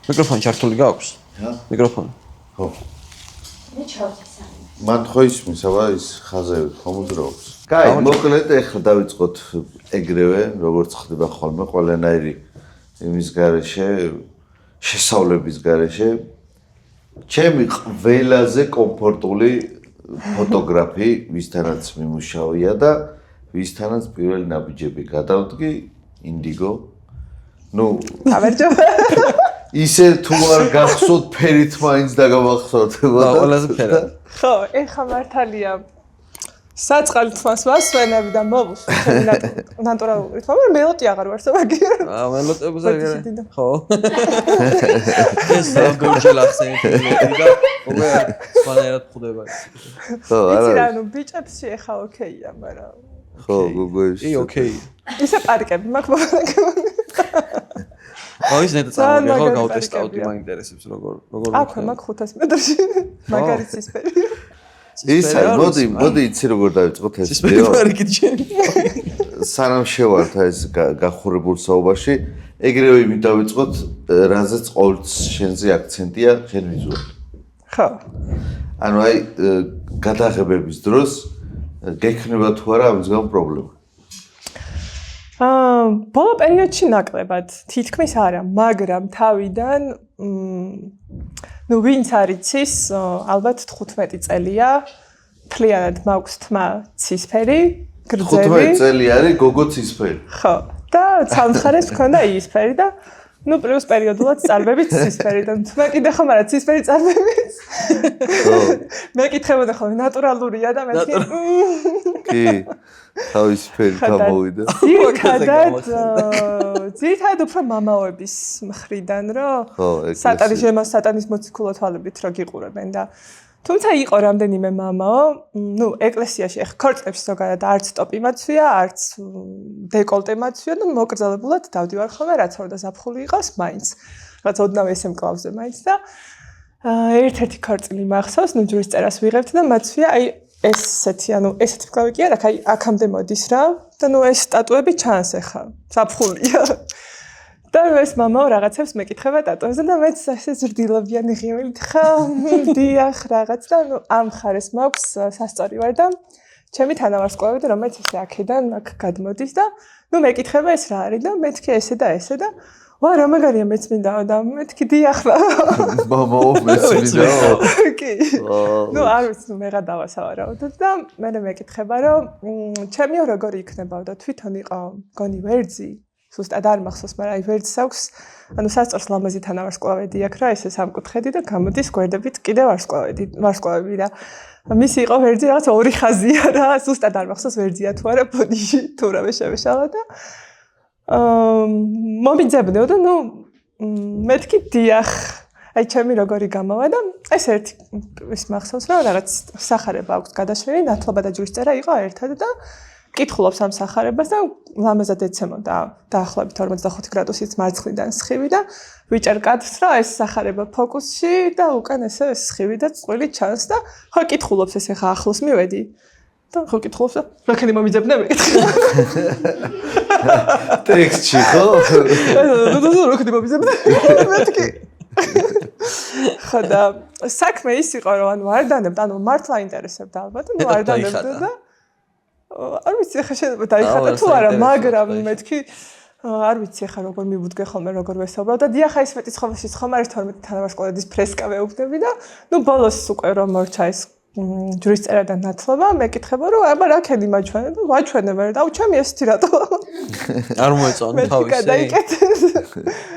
მიკროფონი ჩართული გაქვს? მიკროფონი. ხო. მე ჩავთესა. მან ხო ისმის, აბა ის ხაზები ხომუძრაობს. კაი, მოკლედ ეხლა დავიწყოთ ეგრევე, როგორც ხდება ხოლმე ყველანაირი იმის გარეშე, შესავლების გარეშე. ჩემი ყველაზე კომფორტული ფოტოგრაფი, ვისთანაც მიმუშავია და ვისთანაც პირველი ნაბიჯები გადავდგი, ინდიგო. ნუ, გამარჯო. ისე თუ არ გახსოვთ ფერით მაინც დაგამახსოვდებოდა. ყველაზე ფერად. ხო, ეხა მართალია. საწყალი თვას ვასვენები და მოვუსვენ ნატურალური თვა, მაგრამ მელოტი აღარ ვარ სამაგერ. მელოტებზე ხო. ეს ბევრჯერ ახსენეთ მელოტი და უკვე სხვანაირად ხდება. ხო, არა. იცი რა, ნუ ბიჭებში ეხა ოკეია, მაგრამ ხო, გუგოებში. ოკეი. ისე პარკები მაქვს მოგონაკები. ის ნეტა წამოვიდა, ხო, გავტესტავდი, მაინტერესებს როგორ. აქვე მაქვს 500 მეტრში. მაგარი ცისფერი. ისა, მოდი იცი როგორ დავიწყოთ ეს ვიდეო. სანამ შევართ ეს გახურებულ საუბარში, ეგრევე იმით დავიწყოთ, რაზეც ყოველთვის შენზე აქცენტია, შენ ვიზუალი. ხო. ანუ აი გადაღებების დროს გექნება თუ არა ამის გამო პრობლემა. ბოლო პერიოდში ნაკლებად თითქმის არა, მაგრამ თავიდან ნუ ვინც არიცის, ალბათ 15 წელია, თლიანად მაქვს თმა ცისფერი, გრძელი. 15 წელი არის გოგო ცისფერი. ხო, და სამცხარეს მქონდა ისფერი და ნუ პლუს პერიოდულად წარბებით ცისფერი და თმა კიდე ხომ არა ცისფერი წარბებით. ხო. მე კითხებოდა ხოლმე ნატურალურია და მე კი. თავის ფერი გამოვიდა. ძირითადად უფრო მამაოების მხრიდან, რომ სატანის მოციქულო თვალებით რო გიყურებენ და თუმცა იყო რამდენიმე მამაო, ნუ ეკლესიაში ახ ქორწილებში ზოგადად არც ტოპი მაცვია, არც დეკოლტე მაცვია და მოკრძალებულად დავდივარ ხოლმე, რაც ორ და ზაფხული იყოს მაინც. რაც ოდნავ ესე მკლავზე მაინც და ერთ-ერთი ქორწილი მახსოვს, ნუ ჯვრის წერას ვიღებთ და მაცვია აი ესეთი, ანუ ესეთი მკლავი კი არა, აქამდე მოდის რა და ნუ ეს სტატუები ჩანს ახლა, ზაფხულია. და ეს მამაო რაღაცებს მეკითხება ტატუებზე და მეც ესე ზრდილობიანი ღიმილით ხა, დიახ რაღაც და ნუ ამ ხარეს მაქვს სასწორი ვარ და ჩემი თანავარსკვლავედი რომელიც ესე აქედან აქ გადმოდის და ნუ მეკითხება ეს რა არის და მეთქი ესე და ესე და ვა რა მაგარია მეც მინდა და მეთქი დიახ რა მამაო მეც მინდა კი ნუ არ ვიცი ნუ მეღა დავასავარაუდოთ და მე მეკითხება რომ ჩემი როგორი იქნებოდა თვითონ იყო გონი ვერძი სუსტად არ მახსოვს, მაგრამ აი ვერძს აქვს, ანუ სასწორს ლამაზი თანავარსკვლავედი აქვს რა, ესე სამკუთხედი და გამოდის გვერდებით კიდევ ვარსკვლავები და მისი იყო ვერძი რაღაც ორი ხაზია რა, სუსტად არ მახსოვს ვერძია თუ არა ბოდიში თუ რა შეშალა და მომიძებნეო და ნუ მეთქი დიახ, აი ჩემი როგორი გამოვა და ეს ერთი ის მახსოვს რა, რაღაც სახარება აქვს გადაშლილი, ნათლობა და ჯვრის იყო ერთად და კითხულობს ამ სახარებას და ლამაზად ეცემოდა დაახლოებით 45 გრადუსით მარცხნიდან სხივი და ვიჭერ კადრს რა ეს სახარება ფოკუსში და უკან ესე სხივი და წყვილი ჩანს და ხო კითხულობს ესე ხა ახლოს მივედი და ხო კითხულობს და რაკენი მომიძებნე მეკითხე ტექსტში ხო რაკენი მომიძებნე მეთქი ხოდა საქმე ის იყო რომ ანუ არ დანებდა ანუ მართლა ინტერესებდა ალბათ ანუ არ დანებდა და არ ვიცი ახლა შეიძლება დაიხატა თუ არა, მაგრამ მეთქი არ ვიცი ახლა როგორ მივუდგე ხოლმე როგორ ვესაუბრებ და დიახ აი სვეტის ხოვში ხომ არის 12 თანავარსკვლავედის ფრესკა ვეუბნები და ნუ ბოლოს უკვე რომ მორჩა ეს ჯვრის წერა და ნათლობა მეკითხება რომ აბა რა ქედი მაჩვენე და ვაჩვენე მე და უჩემი ესეთი რატო არ მოეწონა თავისი მე გადაიკეთე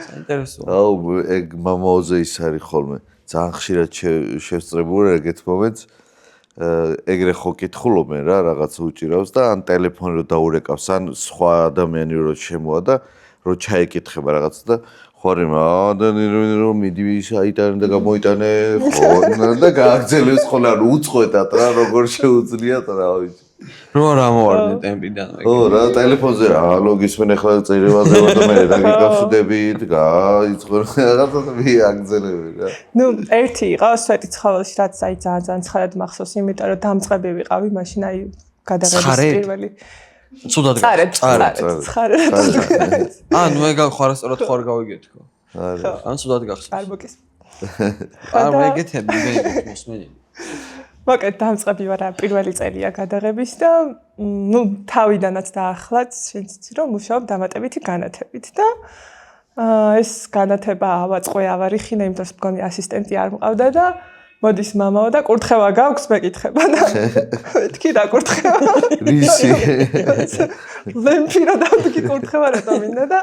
საინტერესოა აუ ეგ მამაოზე ის არის ხოლმე ძალიან ხშირად შევსწრებული ეგეთ მომენტს ეგრე ხო კითხულობენ რა რაღაც უჭირავს და ან ტელეფონი რო დაურეკავს ან სხვა ადამიანი რო შემოა და რო ჩაეკითხება რაღაც და ხوارი მადანი რომ მიდი აიტანე და გამოიტანე ხო და გააგზელებს ხოლმე ან უწყვეტად რა როგორ შეუძლიათ რა ვიცი რო რა მოვარდნე ტემპიდან ხო რა ტელეფონზე რა ლოგისმენ ახლა წერილაზე და მე დაგიკავშირდებით გაიწყო რაღაცა მიაგზელები რა ნუ ერთი იყო სვეტი ცხოველში რაც აი ძალიან ცხადად მახსოვს იმიტომ რომ დამწყები ვიყავი მაშინ აი გადაღების პირველი ცუდად წარეთ. ანუ მე ხარასწორად ხარ გავიგეთ ხო? არა. ან ცუდად გახსოვს. არ მოკის. არ მეგეთები მე მოსმენი. მოკეთ დამწყები ვარ პირველი წელია გადაღების და ნუ თავიდანაც და ახლაც შენც იცი რომ მუშაობ დამატებითი განათებით და ეს განათება ავაწყე ავარიხინა იმიტომ რომ მგონი ასისტენტი არ მყავდა და მოდის მამაო და კურთხევა გაქვს მეკითხება და მეთქი რა კურთხევა რისი ლემფირო დამტკი კურთხევა რა დამინდა და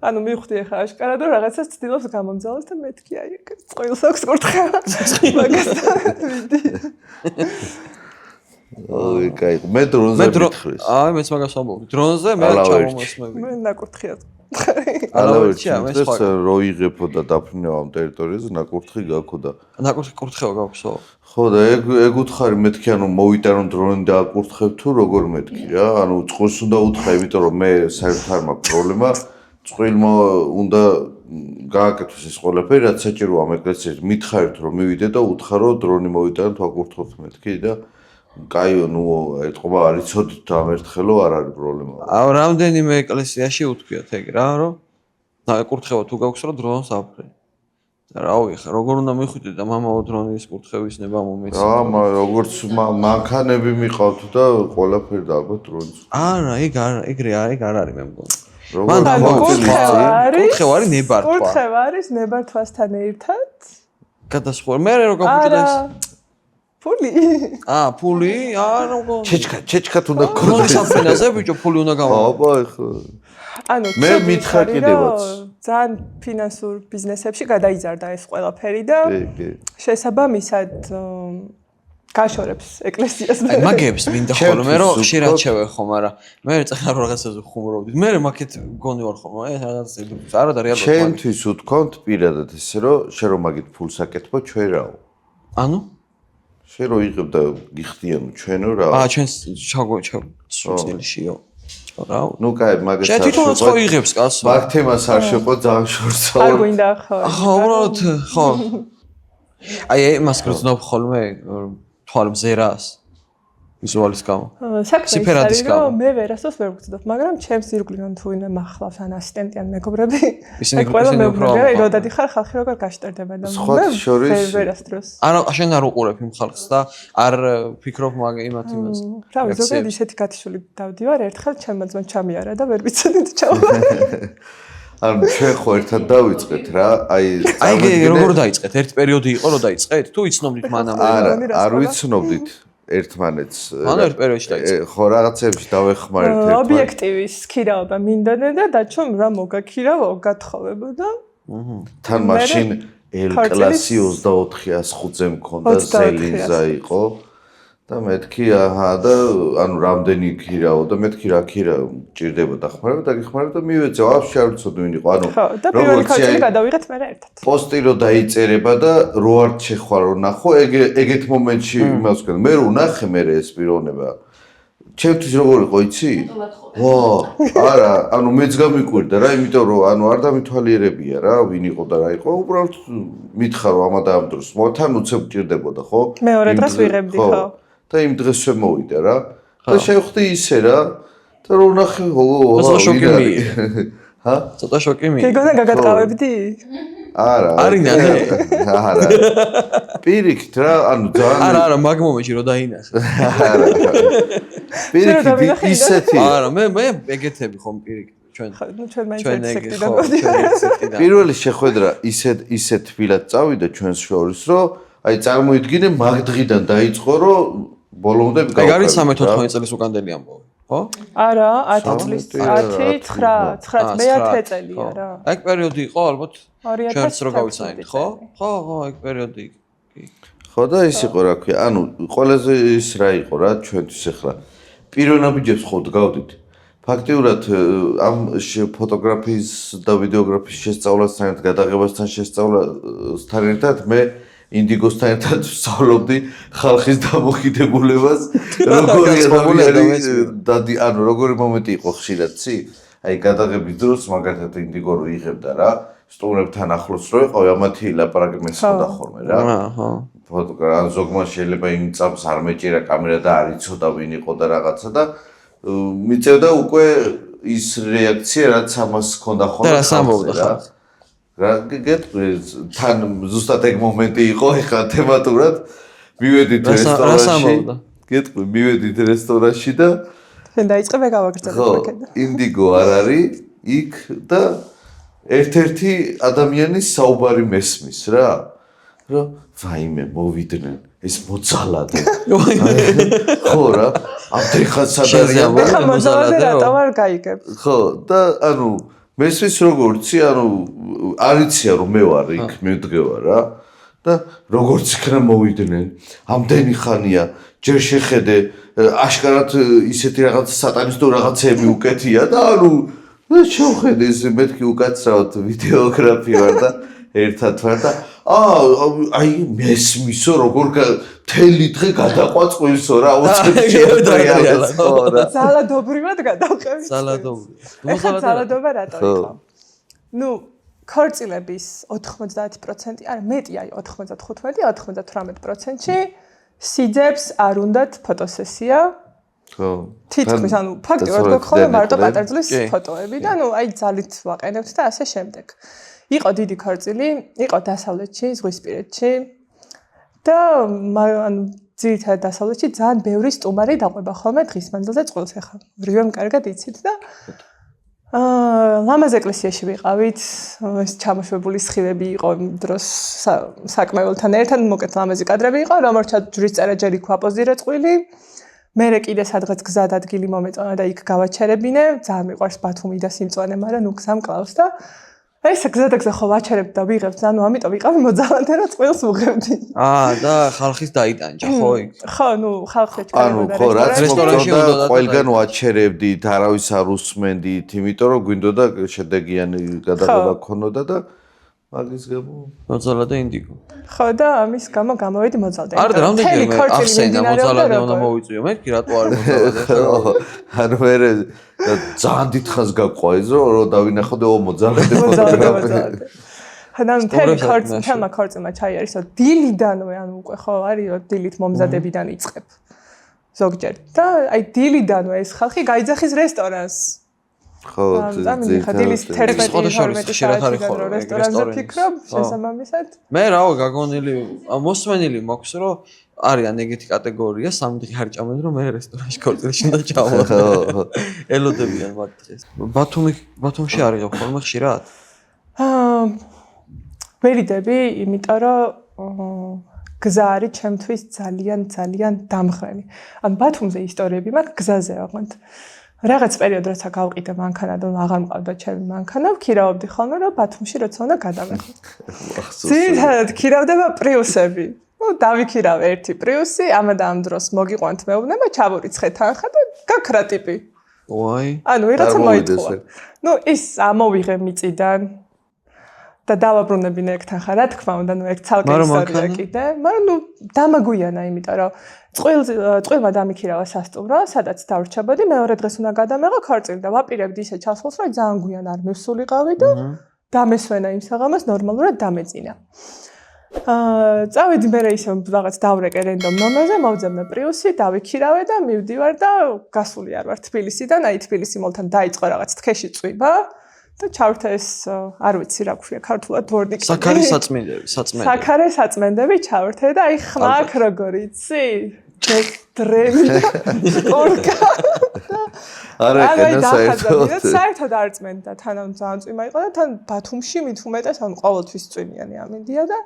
ანუ მივხვდი ახლა აშკარად რომ რაღაცას ცდილობს გამომძალოს და მეთქი აი წყვილს აქვს კურთხევა მაგასთან ვიდი ოი კაი მე დრონზე მითხრეს აი მეც მაგას ვამბობ დრონზე მე ჩამომასმები მე ნაკურთხია ალავერჩია მე სხვა რო იღებო და დაფრინო ამ ტერიტორიაზე ნაკურთხი გაქვო და ნაკურთხი კურთხევა გაქვსო ხო და ეგ უთხარი მეთქი ანუ მოვიტანო დრონი და აკურთხებ თუ როგორ მეთქი რა ანუ წყვილს უნდა უთხრა იმიტომ რომ მე საერთოდ არ მაქვს პრობლემა წყვილმა უნდა გააკეთოს ეს ყველაფერი რაც საჭიროა ამ ეკლესიაში მითხარით რომ მივიდე და უთხარო დრონი მოვიტანოთ აკურთხოთ მეთქი და კაიო ნუ ეთყობა არ იცოდით ამ ერთხელო არ არის პრობლემა აუ რამდენიმე ეკლესიაში უთქვიათ ეგ რა რომ ნაკურთხევა თუ გაქვს რომ დრონს აფრე რავი ხა როგორ უნდა მიხვიდე და მამაო დრონის კურთხევის ნება მომეცი რა როგორც მანქანები მიყავთ და ყველაფერი და ალბათ დრონის არა ეგ არ არის მე მგონი როგორ კურთხევა არის ნებართვა კურთხევა არის ნებართვასთან ერთად გადასხვა მე რო გაგუჭდეს ფული ფული არა მგონი ჩეჩკა თუნდა დრონის აფრენაზე ბიჭო ფული უნდა გავა აბა ეხლა ანუ მე მითხრა კიდევაც ძალიან ფინანსურ ბიზნესებში გადაიზარდა ეს ყველაფერი და შესაბამისად გაშორებს ეკლესიას აი მაგებს მინდა ხოლმე რომ ხშირად შევეხო მაგრამ მე წახარ რაღაცაზე ხუმრობდი მე მაგეთ გონი ვარ ხოლმე რაღაც არა და რეალურად ჩემთვის უთქვამთ პირადად ესე რომ შენ რომ მაგით ფულს აკეთბო ჩვენ რაო ანუ შენ რო იღებ და გიხდიანო ჩვენო რაო ჩვენ სრულიშიო რაო ნუ კაი მაგას შენ თვითონაც ხო იღებს კაცო მაგ თემას არ შეყო ძალიან შორსა არ გვინდა ხო ხო უბრალოდ ხო აი მას გრძნობ ხოლმე თვალმზერას ვიზუალის გამო საქმე ის რომ მე ვერასდროს ვერ ვგრძნობ მაგრამ ჩემს ირგვლივ თუ ვინმე მახლავს ან ასისტენტი ან მეგობრები ისინი მეგობრები როდადი ხარ ხალხი როგორ გაშტერდება და მე ვერასდროს არა შენ არ უყურებ იმ ხალხს და არ ფიქრობ იმათ იმას რავი ზოგადად ისეთი გათიშული დავდივარ ერთხელ ჩემმა ძმამ ჩამიარა და ვერ ვიცოდი თუ ჩავა ანუ ჩვენ ხო ერთად დავიწყეთ რა აი როგორ დაიწყეთ ერთ პერიოდი იყო რომ დაიწყეთ თუ იცნობდით მანამდე არ ვიცნობდით ერთმანეთს ანუ ერთ პერიოდში დაიწყეთ ხო რაღაცებში დავეხმარეთ ერთმანეთს ობიექტივის ქირაობა მინდოდა და დაჩვომ რა მოგაქირავო გათხოვებოდა თან მაშინ ელ კლასი 2405-ზე მქონდა ზელინზა იყო და მეთქი აჰა და ანუ რამდენი ქირაო და მეთქი რა ქირა ჭირდება დახმარება და გიხმარება და მივეცე ვაფშე არ ვიცოდი ვინ იყო ანუ და პირველი ქორწილი გადავიღეთ მე ერთად პოსტი რო დაიწერება და რო არ შეხვალ რო ნახო ეგეთ მომენტში იმას ვქენ მე რო ნახე მე ეს პიროვნება ჩემთვის როგორ იყო იცი ვა არა ანუ მეც გამიკვირდა რა იმიტომ რომ ანუ არ დამითვალიერებია რა ვინ იყო და რა იყო უბრალოდ მითხარო ამა და ამ დროს მოთან უცებ ჭირდებოდა ხო მეორე დღეს ვიღებდი ხო და იმ დღესვე მოვიდა რა და შევხვდი ისე რა და რო ნახე ჰა ცოტა შოკი მი გეგონა გაგატყავებდი არა არა პირიქით რა ანუ ძალიან არა მაგ მომენტში რო დაინახე არა პირიქით ისეთი არა მე ეგეთები ხომ პირიქით ჩვენ მაინც სექტიდან პირველი შეხვედრა ისეთ თბილად წავიდა ჩვენს შორის რომ აი წარმოიდგინე მაგ დღიდან დაიწყო რომ ბოლომდე აი არის 13-14 წლის უკანდელი ამბავი ხო? არა 10 წლის 10 9 9 წელია რა აი პერიოდი იყო ალბათ ჩვენც რო გავიცანით ხო? ხო აი პერიოდი ხო და ის იყო რა ქვია ანუ ყველაზე ის რა იყო რა ჩვენთვის ახლა პიროვნებიჯებს ხო დგავდით ფაქტიურად ამ ფოტოგრაფიის და ვიდეოგრაფიის შესწავლასთან ერთად გადაღებასთან შესწავლასთან ერთად მე ინდიგოსთან ერთად ვსწავლობდი ხალხის დამოკიდებულებას როგორი მომენტი იყო ხშირად ცი აი გადაღების დროს მაგათად ინდიგო რო იღებდა რა სტუმრებთან ახლოს რო იყავი ამათი ლაპარაკი მესხოდა ხოლმე რა ფოტოგრაფ ან ზოგმა შეიძლება იმ წამს არ მეჭირა კამერა და არ იცოდა ვინ იყო და რაღაცა და მიწევდა უკვე ის რეაქცია, რაც ამას ჰქონდა ხოლმე. და რას ამბობდა ხალხი? რა გეტყვი, თან ზუსტად ეგ მომენტი იყო, ეხლა თემატურად მივედით რესტორანში. გეტყვი, მივედით რესტორანში და შენ დაიწყე მე გავაგრძელებ მეკედა. ინდიგო არ არის იქ და ერთ-ერთი ადამიანის საუბარი მესმის რა. რომ ვაიმე მოვიდნენ ეს მოძალადე. ხო რა, ამდენხან სადარიან და ხა მოძალადე რატომ არ გაიგებ? ხო და ანუ მესმის როგორცი, ანუ არიცია რომ მე ვარ იქ მივდგევა რა და როგორც იქნა მოვიდნენ. ამდენი ხანია ჯერ შეხედე აშკარად ისეთი რაღაც სატანისტო რაღაცები უკეთია და ანუ შევხედე ეს მეთქი უკაცრავად ვიდეოგრაფი ვარ და ერთად ვარ და აი მესმისო როგორ მთელი დღე გადაყვა წყვილსო რა უცებ შეადრიალო ზალადობრივად გადავყევი ზალადობა რატო იყო ნუ ქორწილების 90% არა მეტი აი 95-98%-ში სიძებს არ უნდათ ფოტოსესია ხო თითქმის ანუ ფაქტიურად გქონდა მარტო პატარძლის ფოტოები და ნუ აი ძალით ვაყენებთ და ასე შემდეგ იყო დიდი ქორწილი, იყო დასავლეთში, ზღვისპირეთში და ანუ ძირითადად დასავლეთში ძალიან ბევრი სტუმარი დაყვება ხოლმე დღის მანძილზე წყვილს ახლა. რივემ კარგად იცით და ლამაზ ეკლესიაში ვიყავით, ეს ჩამოშვებული სხივები იყო დროს საკმეულთან ერთად, მოკეთ ლამაზი კადრები იყო, რომელსაც ჯვრის წერაჯერი ქვაპოზირე წყვილი. მერე კიდე სადღაც გზად ადგილი მომეწონა და იქ გავაჩერებინე, ძალიან მიყვარს ბათუმი და სიმწვანე, მაგრამ ნუ გზა მკლავს და აი საგზადაგზე ხო ვაჩერებ და ვიღებ, ანუ ამიტომ ვიყავი მოძალადე რა წყვილს უღებდი. და ხალხის დაიტანჯა ხო იქ? ხო, ნუ ხალხი ჩქარებოდა. ანუ ხო, რაც მოგწონდა, ყველგან ვაჩერებდით, არავის არ უსმენდით, იმიტომ რომ გვინდოდა შედეგიანი გადაღება ქონოდა და მაგის გამო მოძალადე ინდიგო. ხო და ამის გამო გამოვედი მოძალადე. არა, რამდენჯერმე ახსენდა მოძალადე უნდა მოვიწვიო. მეთქი რატო არ მოძალადე? ანუ მე ძალიან დიდხანს გაყვა ეს რომ დავინახოდე მოძალადე. ანუ თელმა ქორწილმა ჩაიარისო დილიდანვე ანუ უკვე ხო არის რომ დილით მომზადებიდან იწყებ. ზოგჯერ და აი დილიდანვე ეს ხალხი გაიძახის რესტორანს. ხო, დილის 11-12 საათი რესტორანზე ფიქრობ შესაბამისად. მე რა გაგონილი, მოსმენილი მაქვს რომ არიან ეგეთი კატეგორია, სამი დღე არ ჭამენ რომ მე რესტორანში ქორწილში უნდა ჩავალ. ელოდებიან მათ დღეს. ბათუმში არ იღებ ხოლმე ხშირად? ვერიდები, იმიტომ რომ გზა არის ჩემთვის ძალიან დამხრენი. ანუ ბათუმზე ისტორიები მაქვს გზაზე აღონთ. რაღაც პერიოდ როცა გავყიდე მანქანა და აღარ მყავდა ჩემი მანქანა, ვქირავდი ხოლმე რომ ბათუმში როცა უნდა გადავეხო. ძირითადად ქირავდება პრიუსები. ნუ დავიქირავ ერთი პრიუსი, ამა და ამ დროს მოგიყვანთ მეუბნება, ჩავურიცხე თანხა და გაქრა ტიპი. ვაი. ანუ ვიღაცა მოიტყვა. ნუ ის ამოვიღე მიწიდან და დავაბრუნებინე ეგ თანხა, რა თქმა უნდა, ნუ ეგ ცალკე ისტორია კიდე, მაგრამ ნუ დამაგვიანა, იმიტომ რომ წყვილმა დამიქირავა სასტუმრო, სადაც დავრჩებოდი, მეორე დღეს უნდა გადამეღო ქორწილი და ვაპირებდი ისე ჩასულს, რომ ძალიან გვიან არ მივსულიყავი და დამესვენა იმ საღამოს ნორმალურად დამეწინა. წავედი მე ისე რაღაც დავრეკე რენდომ ნომერზე, მოვძებნე პრიუსი, დავიქირავე და მივდივარ და გასული არ ვარ თბილისიდან, აი თბილისი მოლთან დაიწყო რაღაც თქეში წვიმა და ჩავრთა ეს არ ვიცი რა ქვია ქართულად დვორნიკი. საქარი საწმენდები ჩავრთე და აი ხმაკ როგორ იცი? დრემი ორკა. არა საერთოდ არ წმენდა, თანამ ძალიან წვიმა იყო და თან ბათუმში მით უმეტეს ანუ ყოველთვის წვიმიანი ამინდია და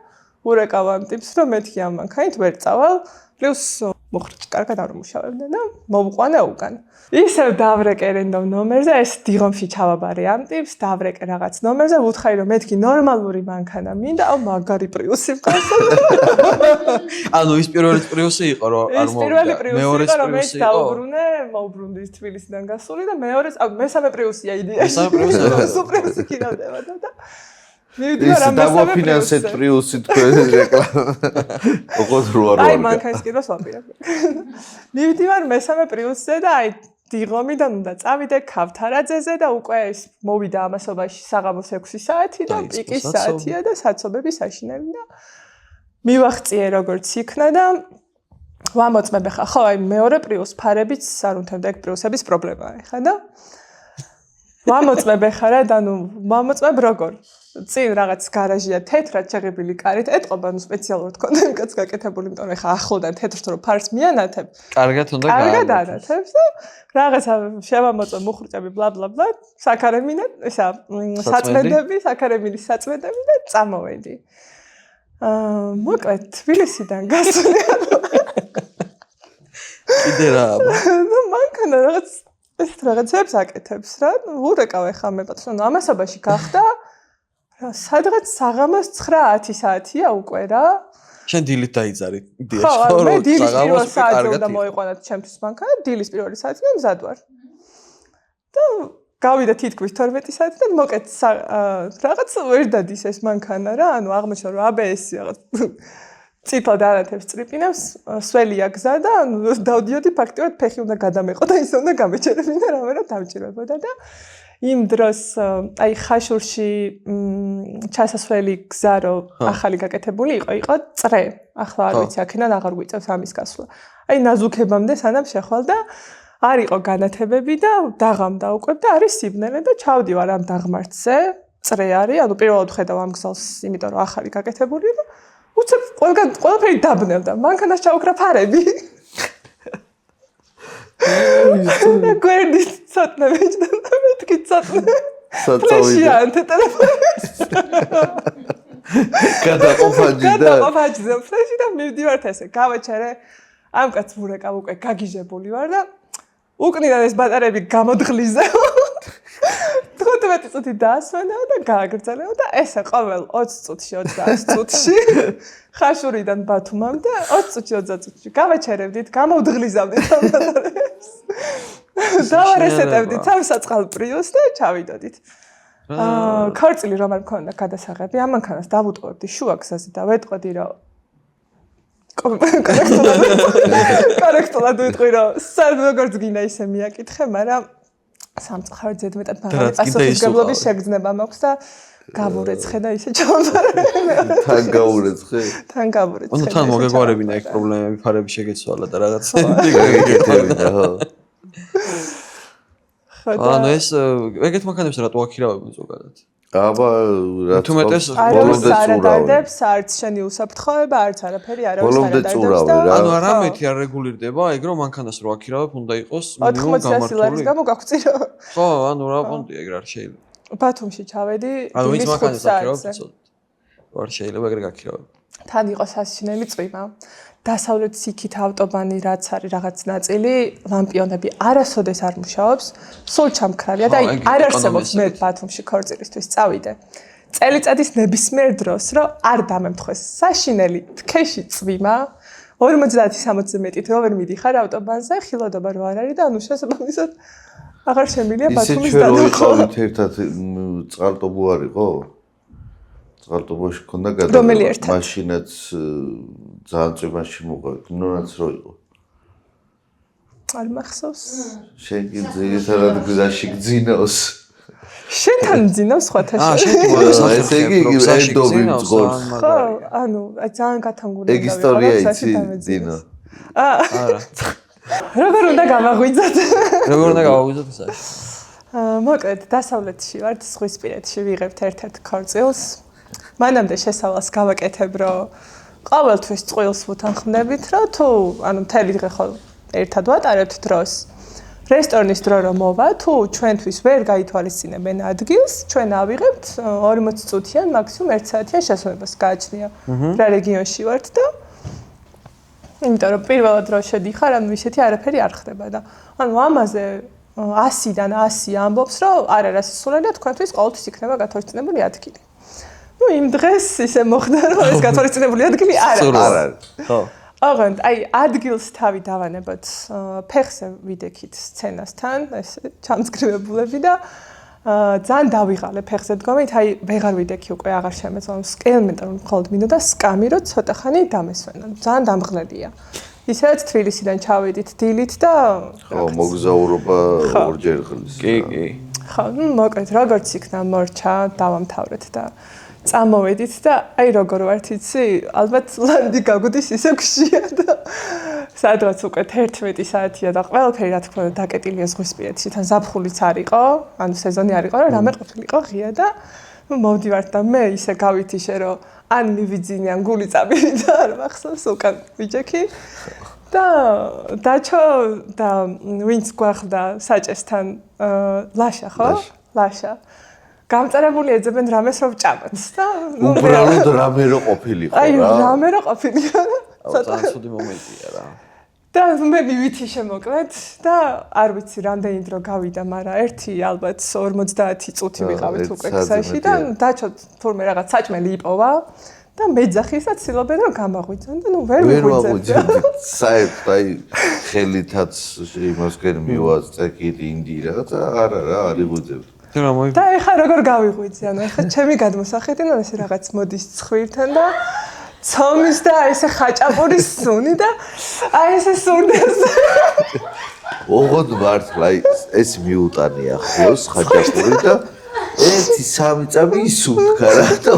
ურეკავ ამ ტიპს რომ მეთქი ამ მანქანით ვერ წავალ, პლუს მოხრჩი კარგად არ მუშავებდა და მოვუყვანე უკან. ისევ დავრეკე რენდომ ნომერზე, ეს დიღომში ჩავაბარე ამ ტიპს, დავრეკე რაღაც ნომერზე, ვუთხარი რომ მეთქი ნორმალური მანქანა მინდა, აუ მაგარი პრიუსი მყავს. ანუ ის პირველი პრიუსი იყო რომ არ მოვიდა. მეორე პრიუსი იყო. დავბრუნე, მოვბრუნდი თბილისიდან გასული და მეორე, აუ მესამე პრიუსია იდეა. მესამე პრიუსი რა? სუპრიუსი კიდევდება და ის დავაფინანსეთ პრიუსი თქვენ რეკლამა. ოღონდ რო არ ვარ. აი მანქანის კიდოს ვაპირებ. მივდივარ მესამე პრიუსზე და აი დიღომიდან უნდა წავიდე ქავთარაძეზე და უკვე ეს მოვიდა ამასობაში საღამოს 6 საათი და პიკის საათია და საცობები საშინელი და მივახციე როგორც იქნა და ვამოწმებ ხა ხო აი მეორე პრიუს ფარებიც არ უნდათ ეგ პრიუსების პრობლემაა ხა და ვამოწმებ ხა რა და ნუ ვამოწმებ როგორ წინ რაღაც გარაჟია თეთრად შეღებილი კარით ეტყობა ნუ სპეციალურად ქონდა იმ კაც გაკეთებული იმიტომ ხა ახლოდან თეთრს რო ფარს მიანათებ კარგად უნდა კარგად ანათებს და რაღაცა შევამოწმებ მუხრუჭები ბლა ბლა ბლა საქარემინა ესა საწმედები საქარემინის საწმედები და წამოვედი მოკლედ თბილისიდან გასული კიდე რა ნუ მანქანა რაღაც ეს რაღაცებს აკეთებს რა ურეკავ ხა მე პატრონო ამასობაში გახდა სადღაც საღამოს 9:10 საათია უკვე რა შენ დილით დაიძარი იდეაში ხო მე დილის პირველ საათზე უნდა მოიყვანოთ ჩემთვის მანქანა დილის პირველი საათი მე მზად ვარ და გავიდა თითქმის 12 საათი და მოკეთ რაღაც ვერ დადის ეს მანქანა რა ანუ აღმოჩნდა რომ ABS-ი რაღაც ციფრად არათებს წრიპინებს სველია გზა და დავდიოდი ფაქტიურად ფეხი უნდა გადამეყო და ის უნდა გამეჩერებინა რამე რა დამჭირებოდა და იმ დროს აი ხაშურში ჩასასვლელი გზა რო ახალი გაკეთებული იყო წრე ახლა არ ვიცი აქედან აღარ გვიწევს ამის გასვლა აი ნაზუქებამდე სანამ შეხვალ და არ იყო განათებები და დაღამდა უკვე და არის სიბნელე და ჩავდივარ ამ დაღმართზე წრე არის ანუ პირველად ხედავ ამ გზას იმიტომ რომ ახალი გაკეთებულია და უცებ ყველაფერი დაბნელდა მანქანას ჩაუქრა ფარები და გვერდი ცოტნე მეჭდა და მეთქი ცოტნე ფლეშიანთე ტელეფონს გადაყოფაჯდა ფლეში და მივდივართ ესე გავაჩერე ამ კაც ვურეკავ უკვე გაგიჟებული ვარ და უკნიდან ეს ბატარეები გამოდღლიზა 15 წუთი დაასვენეო და გააგრძელეო და ესე ყოველ 20 წუთში 30 წუთში ხაშურიდან ბათუმამდე 20 წუთში 30 წუთში გავაჩერებდით გამოვდღლიზავდით ამ ბატარეებს დავარესეტებდით ამ საწყალ პრიუს და ჩავიდოდით ქორწილი რომ არ მქონდა გადასაღები ამ მანქანას დავუტყობდი შუა გზაზე და ვეტყოდი რომ კორექტულად ვიტყვი რომ როგორც გინდა ისე მიაკითხე მაგრამ სამწუხაროდ ზედმეტად მაღალი პასუხისმგებლობის შეგრძნება მაქვს და გავურეცხე და ისე ჩავამბარე. თან გავურეცხე? თან გავურეცხე. ანუ თან მოგეგვარებინა ეგ პრობლემები, ფარები შეგეცვალა და რაღაც გეკეთებინა, ხო. ანუ ეს ეგეთ მანქანებს რატო აქირავებენ ზოგადად? აბა რა თუ მეტეს ბოლომდე წურავენ. არც შენი უსაფრთხოება, არც არაფერი არავის არ დადებს. ანუ არამეთი არ რეგულირდება, ეგ რომ მანქანას რო აქირავებ, უნდა იყოს მინიმუმ 80 ლარის გამო გაგვწირო. ხო, ანუ რა პონტი ეგ რა შეიძლება. ბათუმში ჩავედი, ანუ ვინც მანქანას აქირავებს, ვარ შეიძლება ეგრე გაქირავებ. თან იყო სასჩინელი წვიმა. დასავლეთ სიქით ავტობანი რაც არის რაღაც ნაწილი, ლამპიონები არასოდეს არ მუშაობს, სულ ჩამქრალია და არ არსებობს მე ბათუმში ქორწილისთვის წავიდე. წელიწადის ნებისმიერ დროს, რომ არ დამემთხვეს საშინელი თქეში წვიმა, 50-60 მეტრით რო ვერ მიდიხარ ავტობანზე, ხილადობა რო არ არის და ანუ შესაბამისად აღარ შემილია ბათუმის დადო. ისე რომ ვიყავით ერთად წყალტობო არ იყო? წყალტობოში ქონდა გადავა მაშინაც ძალიან წვიმაში მოყავით ნონაც რო იყო არ მახსოვს შენ კი ძირითადად გზაში გძინავს შენთან ძინავს სხვათა ესე იგი რენდომი მძღოლს ხო ანუ ძალიან გათანგული ეგ ისტორია იცი ძინო არა როგორ უნდა გამაღვიძოთ საერთოდ მოკლედ დასავლეთში ვართ ზღვისპირეთში ვიღებთ ერთ-ერთ ქორწილს მანამდე შესავალს გავაკეთებ, რომ ყოველთვის წყვილს ვუთანხმდებით, რომ თუ ანუ მთელი დღე ხო ერთად ვატარებთ დროს. რესტორნის დრო რომ მოვა, თუ ჩვენთვის ვერ გაითვალისწინებენ ადგილს, ჩვენ ავიღებთ 40 წუთიან, მაქსიმუმ 1 საათიან შესვენებას გააჩნია. რა რეგიონში ვართ და იმიტომ რომ პირველად რო შედიხარ, ანუ ისეთი არაფერი არ ხდება და ანუ ამაზე 100-დან 100 ამბობს, რომ არასასურველია თქვენთვის ყოველთვის იქნება გათვალისწინებული ადგილი. ну იმ დღეს ისე მოხდა რომ ეს გათვალისწინებული ადგილი არ არის. ხო. ოღონდ აი ადგილს თავი დავანებოთ ფეხზე ვიდექით სცენასთან, ეს ჩამწკრივებულები და ძალიან დავიღალე ფეხზე დგომით, აი ვეღარ ვიდექი უკვე აღარ შემეწვა, სკელმენტარ მხოლოდ მინდოდა სკამი რომ ცოტა ხანი დამესვენა. ძალიან დამღლელია. ისედაც თბილისიდან ჩავედით დილით და ხო მოგზაურობა ორჯერ ხლის. კი. ხო, მოკლედ როგორც იქნა მორჩა დავამთავრეთ და წამოვედით და აი როგორ ვართ იცი, ალბათ ლანდი გაგვდის ისე გშია და სადღაც უკვე 11 საათია და ყველაფერი რა თქმა უნდა დაკეტილია ზღვისპირეთში, თან ზაფხულიც არ იყო, ანუ სეზონი არ იყო, რამე ყოფილიყო ღია და მოვდივართ და მე ისე გავითიშე რომ ან მივიძინე ან გული წამივი და არ მახსოვს უკან ვიჯექი და დაჩო და ვინც გვახდა საჭესთან ლაშა ხო? ლაშა გამწერებული ეძებენ რამეს რომ ვჭამოთ და უბრალოდ რამე რო ყოფილიყო რა. აი რამე რო ყოფილიყო. ცოტა ცუდი მომენტია რა. და მე მივითიშე მოკლედ და არ ვიცი რამდენი დრო გავიდა, მაგრამ ერთი ალბათ 50 წუთი ვიყავით უკვე გზაში და დაჩოთ თურმე რაღაც საჭმელი იპოვა და მეძახისაც ცდილობენ რომ გამაღვიძონ და ნუ ვერ ვიღვიძებდი. საერთოდ აი ხელითაც იმასკენ მივაწეკი ინდი რაღაცა არა რა არ იღვიძებდი. და ეხა როგორ გავიღვიძე, ანუ ეხა ჩემი გადმოსახედი და ესე რაღაც მოდის ცხვირთან და ცომის და ესე ხაჭაპურის სუნი და აი ესე სუნდეს. ოღონდ მართლა ეს მიუტანი ახლოს ხაჭაპური და 1-3 წამი ისუნთქა რა და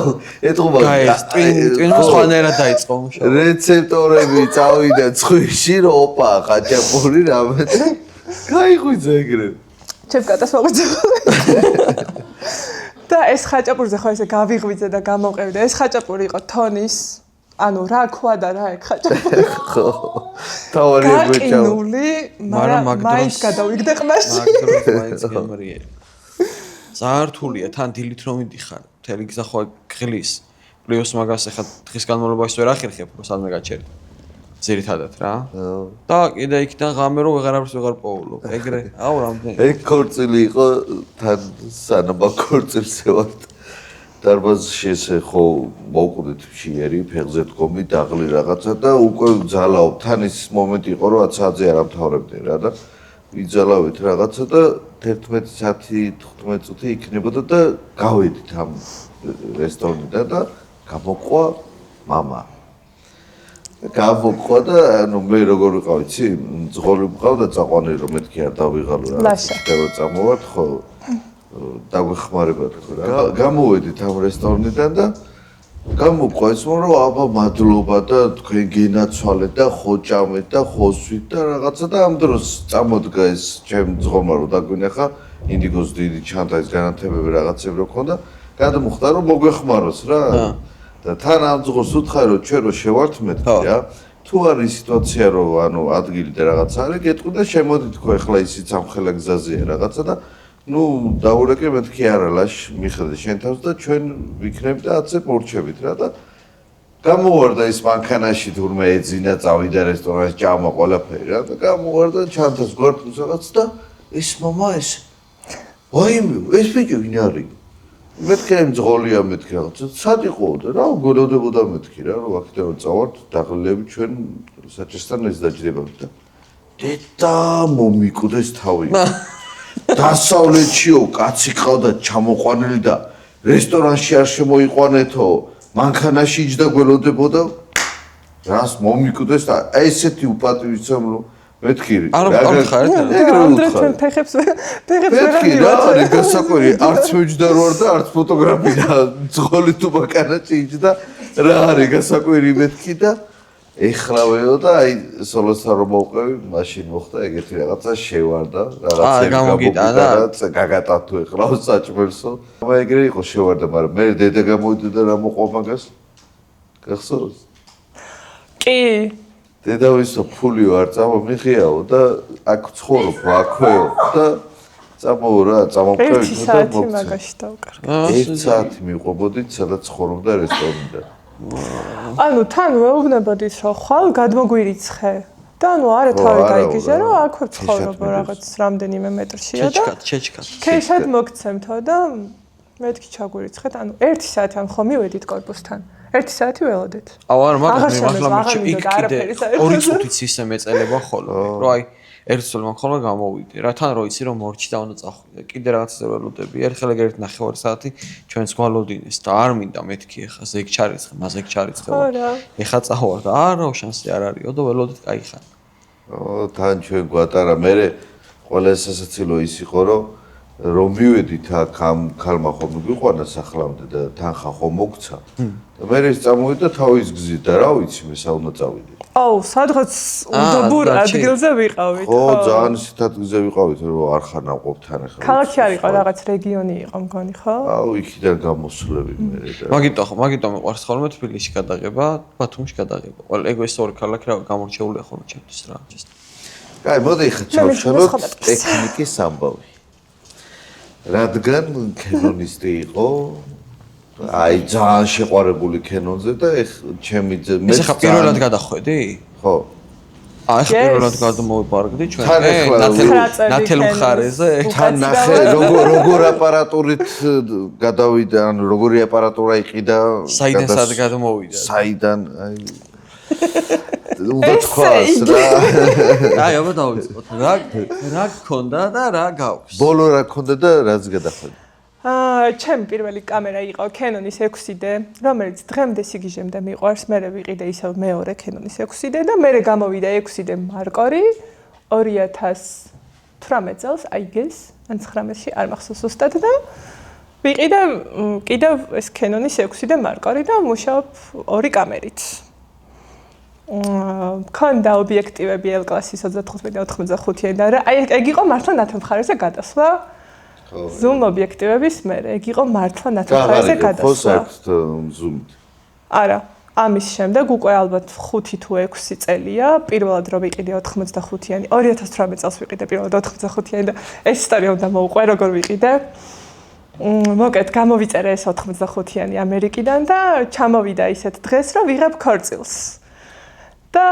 ეთქობა ტვინმა სხვანაირად დაიწყო მუშაობა. რეცეპტორები წავიდა ცხვირში რომ ოპა ხაჭაპური რამე გაიღვიძე ეგრე. ჩემკატას მოგვიძებოდი. და ეს ხაჭაპურზე ხო ესე გავიღვიძე და გამოყევი და ეს ხაჭაპური იყო თონის ანუ რა ქვა და რა ეგ ხაჭაპური. ხო. თავარი ეგვეჭა. გაყინული, მაგრამ მაინც გადავიგდე ყმაში. მაინც გემრიელი. ზართულია თან დილით რომ მიდიხარ, მთელი გზა ხო გღლის. პლუს მაგას ახლა დღის განმავლობაში ვერ ახერხებ, რომ სადმე გაჩერდი. ძირითადად რა. და კიდე იქიდან ღამე რომ ვეღარაფერს ვეღარ პოულობ. ეგრე, აუ რამდენი. ეგ ქორწილი იყო თან სანამ ქორწილზე ვართ. დარბაზში ესე ხო მოვკვდით მშიერი, ფეხზე დგომი, დაღლი რაღაცა და უკვე ძალაობ. თან ის მომენტი იყო რომ 10 საათზე არ ამთავრებდი რა და ვიძალავით რაღაცა და 11 საათი 15 წუთი იქნებოდა და გავედით ამ რესტორნიდან და გამოყვა მამა. გამოყვა და ანუ მე როგორ ვიყავ იცი, ძღოლი ვიყავ და წაყვანილი რომ მეთქი არ დავიღალო რა. და წამოვართ ხო დაგვეხმარებათ ხო რა. გამოვედით ამ რესტორნიდან და გამოყვა ის რომ აბა მადლობა და თქვენ გენაცვალეთ და ხოჭამეთ და ხოსვით და რაღაცა და ამ დროს წამოდგა ეს ჩემ ძღოლმა რომ დაგვინახა ინდიგოს დიდი ჩანთაის განათებები რაღაცები რო ქონდა გადმოხდა რომ მოგვეხმაროს რა და თან ამ ძღოლს უთხარი რომ ჩვენ რო შევართ მეთქი რა თუ არის სიტუაცია რომ ანუ ადგილი და რაღაც არის გეტყვი და შემოდით ხო ეხლა ისიც ამ ხელა გზაზეა რაღაცა და ნუ დაურეკე მეთქი არა ლაშ მიხედე შენ თავს და ჩვენ ვიქნებით და 10-ზე მორჩებით რა და გამოვარდა ის მანქანაში თურმე ეძინა წავიდა რესტორანში ჭამა ყველაფერი რა და გამოვარდა ჩანთას გვარტყვის რაღაც და ეს მამა ეს ვაიმე ეს ბიჭი ვინ არის მეთქი ამ ძღოლია მეთქი რაღაცა სად იყო და რა გულოდებოდა მეთქი რა რომ აქედან რომ წავართ დაღლილები ჩვენ საჭესთან ეს დაჯდებათ და დედა მომიკვდეს თავი დასავლეთშიო კაცი ყავდა ჩამოყვანილი და რესტორანში არ შემოიყვანეთო მანქანაში იჯდა გველოდებოდა რას მომიკვდეს და ესეთი უპატივისცემლო მეთქი რა ხარ ანდრე ჩვენ ფეხებს მეთქი რა არის გასაკვირი არც მეჯდა რო არ და არც ფოტოგრაფი და ძღოლი თუ მანქანაში იჯდა რა არის გასაკვირი მეთქი და ეხლავეო და აი სოლოსთან რომ მოვყევი, მაშინ მოხდა ეგეთი რაღაცა შევარდა, რაღაცა გამოგიტანა, გაგატათუ ეხლავს საჭმელსო. ეგრე იყო შევარდა, მაგრამ მე დედა გამოვიდა და რა მოყვა მაგას? გახსოვს? კი. დედა ვისო ფულიო არ წამომიხიაო და აქ ცხოვრობ, აქვეო და წამოვა რა, წამოვყევი და 1 საათი მაგაში დავკარგე. 1 საათი მიყვებოდით, სადაც ცხოვრობდა რესტორნიდან. ანუ თან ვეუბნებოდით რომ ხვალ გადმოგვირიცხე და ანუ არა თავი გაიგიჟე რომ აქვე ცხოვრობ რაღაც რამდენიმე მეტრშია და ჩეჩკად ქეშად მოგცემთო და მეთქი ჩაგვირიცხეთ ანუ 1 საათი ან ხო მივედით კორპუსთან 1 საათი ველოდეთ აუ არა მაგას მე ახლა მიჩი იქ კიდე 2 წუთიც ისე მეწელება ხოლმე რომ აი ერთსულ ხოლმე გამოვიდე რა თან რო იცი რომ მორჩი და უნდა წახვიდე კიდე რაღაცაზე ველოდები ერთხელ ეგ 1.5 საათი ჩვენს გვალოდინეს და არ მინდა მეთქი ეხა ზეგ ჩარიცხე მაზეგ ჩარიცხე ეხა წავარ და არა შანსი არ არისო და ველოდით кайხან ო თან ჩვენ გვატარა მე ყველა სასაცილო ის იყო რომ რომ მივედით აქ ამ ქალმა ხომ მიყვანა სახლამდე და თანხა ხომ მოგცა. და მე ეს წამოვიდა თავის გზით და რა ვიცი მე სა უნდა წავიდე. აუ, სადღაც უდაბურ ადგილზე ვიყავით. ხო, ძალიან ისეთ ადგილზე ვიყავით, რომ არ ხანავყოფ თან ახლა. ქალაქი არ იყო, რაღაც რეგიონი იყო მგონი, ხო? აუ, იქიდან გამოსვლები მე და. მაგიტომ მიყვარს ხოლმე თბილისში გადაღება, ბათუმში გადაღება. ყველა ეგ ეს ორი ქალაქი რა გამორჩეულია ხოლმე ჩემთვის რა. კაი, მოდი ხა ჩავშალოთ ტექნიკის ამბავი. რადგან კენონისტი იყო აი ძალიან შეყვარებული კენონზე და ჩემი მე ხა პირველად გადახვედი? ხო. აი ხა პირველად გადმოვიპარგდი ჩვენ ნათელ მხარეზე. თან ნახე როგორ აპარატურით გადავიდა, ანუ როგორი აპარატურა იყიდა საიდან სად გადმოვიდა? საიდან აი უნდა თქვას რა. აი აბა დავიწყოთ. რა გქონდა და რა გაქვს? ბოლო რა გქონდა და რაც გადახვედი? ჩემი პირველი კამერა იყო Canon-ის 6D, რომელიც დღემდე სიგიჟემდე მიყვარს. მე ვიყიდე ისევ მეორე Canon-ის 6D და მე გამოვიდა 6D მარკორი 2018 წელს, I guess, ან 19-ში არ მახსოვს ზუსტად და ვიყიდე კიდევ ეს Canon-ის 6D მარკორი და მუშაობ ორი კამერით. ქონდა ობიექტივები L კლასის 35-85-იანი და აი ეგ იყო მართლა ნათელ მხარეზე გადასვლა. ზუმ ობიექტივების მერე ეგ იყო მართლა ნათელ მხარეზე გადასვლა. ზუმით. არა, ამის შემდეგ უკვე ალბათ 5 თუ 6 წელია, პირველად რომ ვიყიდე 85-იანი, 2018 წელს ვიყიდე პირველად 85-იანი და ეს ისტორია უნდა მოუყვე როგორ ვიყიდე. მოკეთ გამოვიწერე ეს 85-იანი ამერიკიდან და ჩამოვიდა ისეთ დღეს რომ ვიღებ ქორწილს. და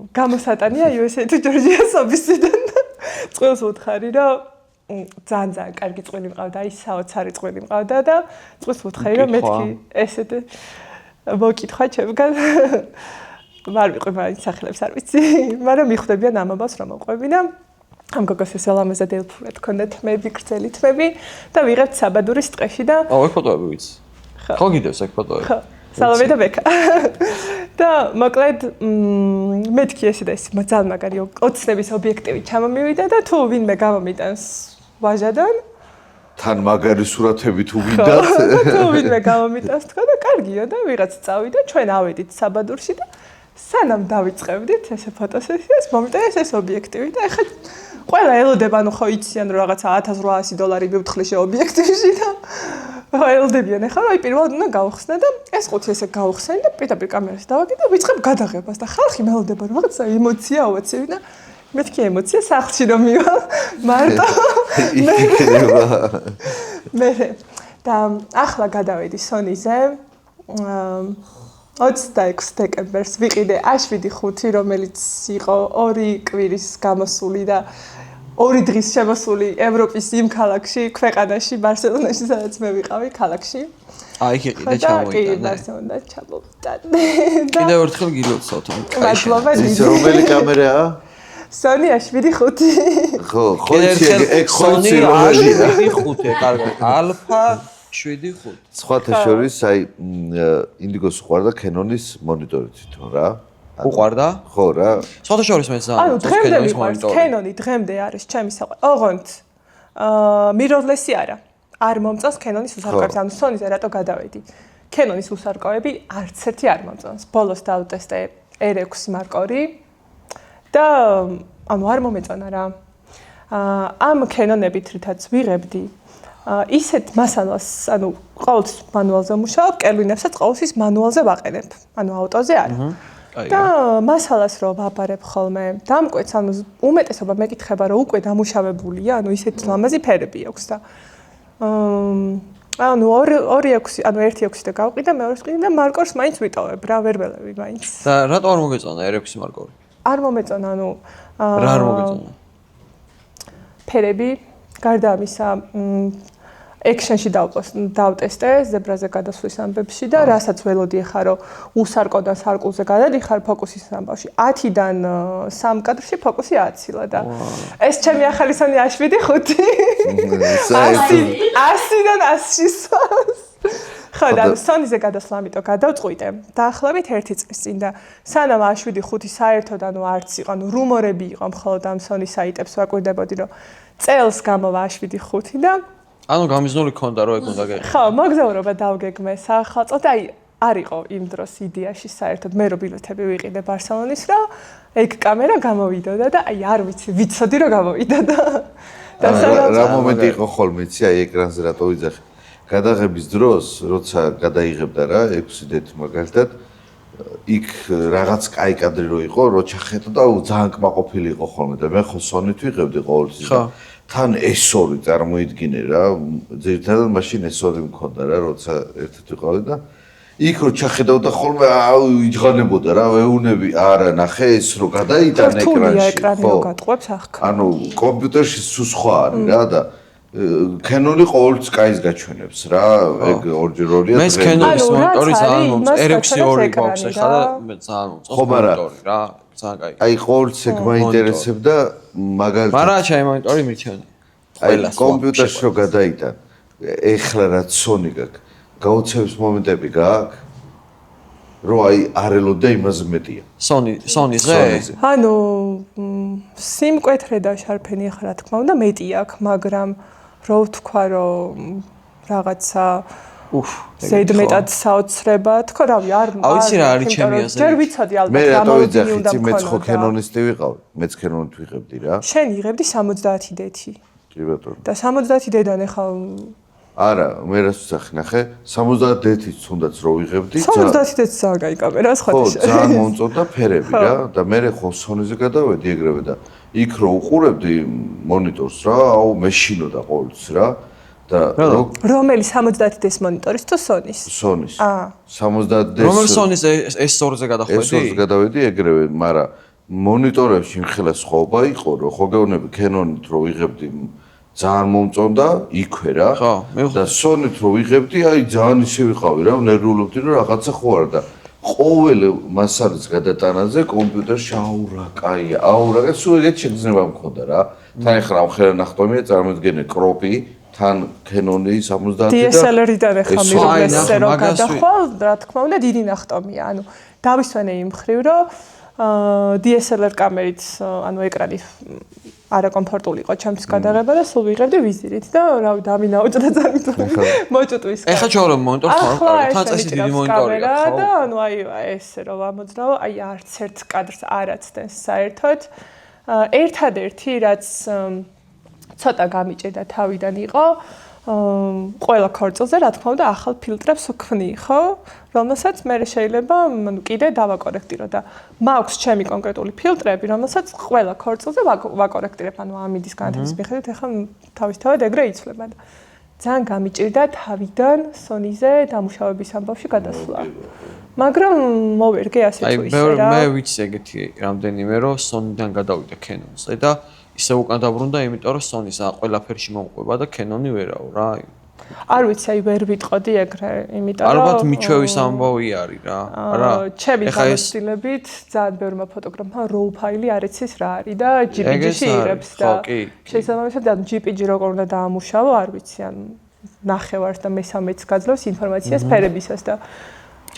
გამოსატანია USA თუ ჯორჯიას ოფისიდან. წყვილს ვუთხარი რომ ძალიან კარგი წვილი მყავდა, აი საოცარი წვილი მყავდა და წყვილს ვუთხარი რომ მეთქი ესეთ მოკითხა ჩემგან. არ ვიყო მაინც სახელებს არ ვიცი, მაგრამ მიხვდებიან ამობას რომ მოყვები და ამ გოგოს ეს ელამეზე დელფურად ქონდა თმები, გრძელი თმები და ვიღებთ საბადურის ტყეში და აუ ეგ ფოტოები ვიცი. ხო გიდევს ეგ ფოტოები. ხო. სალომე და ბეკა. და მოკლედ მეთქი ესე და ეს ძალიან მაგარი ოცნების ობიექტივი ჩამომივიდა და თუ ვინმე გამომიტანს ვაჟადან თან მაგარი სურათები თუ ვინდათ თუ ვინმე გამომიტანს თქვა და კარგია და ვიღაც წავიდა ჩვენ ავედით საბადურში და სანამ დავიწყებდით ესე ფოტოსესიას მომიტანეს ეს ობიექტივი და ეხლა ყველა ელოდება ნუ ხო იციან რომ რაღაცა $1800 მივთხლიშე ობიექტივში და ელოდებიან ეხლა რომ აი პირველად უნდა გავხსნე და ეს ყუთი ესე გავხსენი და პირდაპირ კამერას დავაგე და ვიწყებ გადაღებას და ხალხი მელოდება რომ რაღაცა ემოცია ავაცები და მეთქი ემოცია სახლში რომ მივალ მარტო მე და ახლა გადავედი Sony-ზე 26 დეკემბერს ვიყიდე A7-5, რომელიც იყო 2 კვირის გამოსული და 2 დღის შემოსული ევროპის იმ ქალაქში, ქვეყანაში, ბარსელონაში, სადაც მე ვიყავი ქალაქში. აი, იყიდე ჩამოიტანე. კი, ბარსელონაში ჩამოვიტანე. კიდევ ერთხელ გილოცავთ. მადლობა დიდი. ის რომელი კამერაა? Sony A7-5. ხო, ეგ Sony A7-5, კარგად. Alpha 7-5. სხვათა შორის აი Indigo-ს უყვარდა Canon-ის მონიტორი თვითონ რა. უყვარდა? ხო რა. სხვათა შორის მეც ანუ დღემდე მიყვარს Canon-ი, დღემდე არის ჩემი საყვარელი. ოღონდ mirrorless-ი არა. არ მომწონს Canon-ის უსარკოები, ანუ Sony-ზე რატო გადავედი. Canon-ის უსარკოები არც ერთი არ მომწონს. ბოლოს დავტესტე R6 მარკორი და ანუ არ მომეწონა რა. ამ Canon-ებით რითაც ვიღებდი ისეთ მასალას, ანუ ყოველთვის მანუალზე მუშაობ, კერვინებსაც ყოველთვის მანუალზე ვაყენებ, ანუ აუტოზე არა. და მასალას რო ვაბარებ ხოლმე, დამკვეთს, ანუ უმეტესობა მეკითხება, რომ უკვე დამუშავებულია, ანუ ისეთი ლამაზი ფერები აქვს და ანუ 2.6, ანუ 1.6 და გავყიდა, მეორეს ყიდა და მარკორს მაინც ვიტოვებ რა, ვერ ველევი მაინც. და რატო არ მოგეწონა R6 მარკორი? არ მომეწონა, ანუ რა არ მოგეწონა? ფერები, გარდა ამისა, Action-ში დავტესტე ზებრაზე გადასვლის ამბებში და რასაც ველოდი ახლა რომ უსარკოდან სარკულზე გადადიხარ ფოკუსის ამბავში 10-დან 3 კადრში ფოკუსი აცილა და ეს ჩემი ახალი Sony A7-5 100-დან 100-ში სვავს. ხო ხო და სონიზე გადასვლა ამიტომ გადავწყვიტე დაახლოებით 1 წლის წინ და სანამ A7-5 საერთოდ არც იყო რუმორები იყო მხოლოდ ამ სონის საიტებს ვაკვირდებოდი რომ წელს გამოვა A7-5 და გამიზნული ქონდა რომ ეგ უნდა გეგმო ხო მოგზაურობა დავგეგმე სახელმწიფო და არ იყო იმ დროს იდეაში საერთოდ მე რო ბილეთები ვიყიდე ბარსელონის რომ ეგ კამერა გამოვიდოდა და არ ვიცი ვიცოდი რომ გამოვიდა და რა მომენტი იყო ხოლმე იცი ეკრანზე რატო ვიძახი გადაღების დროს როცა გადაიღებდა რა 6D მაგალითად იქ რაღაც კაი კადრი რო იყო რო ჩახედა და ძალიან კმაყოფილი იყო ხოლმე და მე ხო სონით ვიღებდი ყოველთვის თან S2 წარმოიდგინე რა ძირითადად მაშინ S2 მქონდა რა როცა ერთ-ერთი ვიყავი და იქ რო ჩახედავდა ხოლმე იჯღანებოდა რა ვეუნები არა ნახე ეს რო გადაიტან ეკრანში ხო გატყვებს ახ ანუ კომპიუტერში სულ სხვა არის რა და Canon-ი ყოველთვის კაის გაჩვენებს რა ეგ ორჯერ ორია მე Canon-ის მონიტორი ძალიან მომწონს RX2 გვაქვს ახლა და მე ძალიან მომწონს მონიტორი რა ძალიან კაი აი ყოველთვის ეგ მაინტერესებდა მაგალითად მაგრამ ჩემი მონიტორი მირჩევნა აი კომპიუტერში რო გადაიტან ეხლა რაც Sony გაქვს გაუცემს მომენტები გაქვს რო აი არ ელოდა იმაზე მეტია Sony-ზე ანუ სიმკვეთრე და შარფენი ახლა რა თქმა უნდა მეტი აქვს მაგრამ რო ვთქვა რომ რაღაცა ზედმეტად საოცრება თქო რავი არ ვიცი რა არის ჩემი აზრი ჯერ ვიცოდი ალბათ მე რატო ვიძახი იცი მეც ხო Canon-ისტი ვიყავ მეც Canon-ით ვიღებდი რა შენ იღებდი 70D კი ბატონო და 70D-დან ახლა არა მე რას ვსახი ნახე 70D-ით თუნდაც რო ვიღებდი 70D-ც ძალიან კაი კამერა სხვა ხო ძალიან მომწონდა ფერები რა და მე ხო Sony-ზე გადავედი ეგრევე და იქ რო უყურებდი მონიტორს რა აუ მეშინოდა ყოველთვის რა და რომელი 70D-ის მონიტორის თუ Sony-ის? Sony-ის 70D-ის რომელი Sony-ის S2-ზე გადახვედი? S2-ზე გადავედი ეგრევე მაგრამ მონიტორებში მხელა სხვაობა იყო რომ ხო გეუბნები Canon-ით რო ვიღებდი ძალიან მომწონდა იქვე რა და Sony-თ რო ვიღებდი აი ძალიან ისე ვიყავი რა ნერვიულობდი რომ რაღაცა ხო არა და ყოველ მასალის გადატანაზე კომპიუტერში აურა კაია აურა და სულ ეგეთ შეგრძნება მქონდა რა თან ახლა ამხელა ნახტომია წარმოიდგინე კროპი თან Canon-ი 70 და DSLR-დან ახლა მიღებდეს რომ გადახვალ რა თქმა უნდა დიდი ნახტომია ანუ დავისვენე იმ ხრივ რომ DSLR კამერით ანუ ეკრანი არაკომფორტული იყო ჩემთვის გადაღება და სულ ვიღებდი ვიზირით და რავი დამინაუჭდა ძალიან მოჭუტვის კამერა. ეხლა ჩვენ მონიტორს ხარ თან წესი დიდი მონიტორია ხო? და ანუ აი ესე რომ ამოძრავ აი არც ერთ კადრს არ აცდენს საერთოდ. ერთადერთი რაც ცოტა გამიჭედა თავიდან იყო ყველა ქორწილზე რა თქმა უნდა ახალ ფილტრებს ვქმნი ხო? რომელსაც მე შეიძლება ანუ კიდე დავაკორექტირო და მაქვს ჩემი კონკრეტული ფილტრები, რომელსაც ყველა ქორწილზე ვაკორექტირებ, ანუ ამიდის განათების მიხედვით ახლა თავისთავად ეგრე იცვლება და ძალიან გამიჭირდა თავიდან Sony-ზე დამუშავების ამბავში გადასვლა. მაგრამ მოვერგე ასე თუ ისე რა. მე ვიცი ეგეთი რამდენიმე რომ Sony-დან გადავიდა Canon-ზე და ისე უკან დაბრუნდა, იმიტომ რომ Sony-ს ყველაფერში მომყვება და Canon-ი ვერაო რა. არ ვიცი, აი ვერ ვიტყოდი ეგრე, იმიტომ რომ ალბათ მიჩვევის ამბავი არის რა. რა. ჩემი გამოცდილებით ძალიან ბევრმა ფოტოგრაფმა RAW ფაილი არ იცის რა არის და JPG-ში იღებს და შესაბამისად JPG როგორ უნდა დაამუშავო, არ ვიცი, ან ნახევარს და მესამეც გაძლევს ინფორმაციას ფერებისას და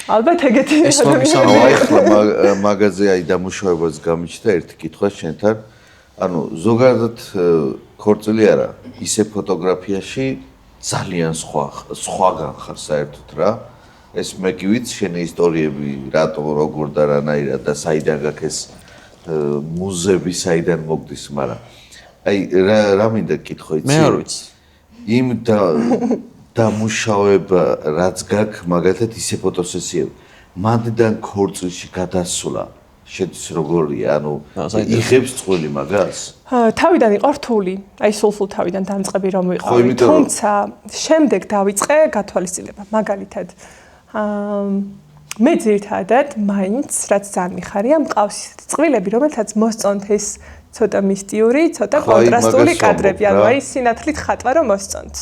ალბათ ეგეთი აი ახლა მაგაზე აი დამუშავებას გამიჩნდა ერთი კითხვა შენთან ანუ ზოგადად ქორწილი არა ისე ფოტოგრაფიაში ძალიან სხვაგან ხარ საერთოდ რა ეს მე კი ვიცი შენი ისტორიები რატო როგორ და რანაირად და საიდან გაქვს ეს მუზები საიდან მოგდის მაგრამ აი რა მინდა კითხო იცი მე არ ვიცი იმ დამუშავება რაც გაქვს მაგალითად ისე ფოტოსესიები მანდიდან ქორწილში გადასვლა შედის როგორია ანუ იღებს წყვილი მაგას თავიდან იყო რთული აი სულ თავიდან დამწყები რომ ვიყავი თუმცა შემდეგ დავიწყე გათვალისწინება მაგალითად მე ძირითადად მაინც რაც ძალიან მიხარია მყავს წვილები რომელთაც მოსწონთ ეს ცოტა მისტიური ცოტა კონტრასტული კადრები ანუ აი სინათლით ხატვა რომ მოსწონთ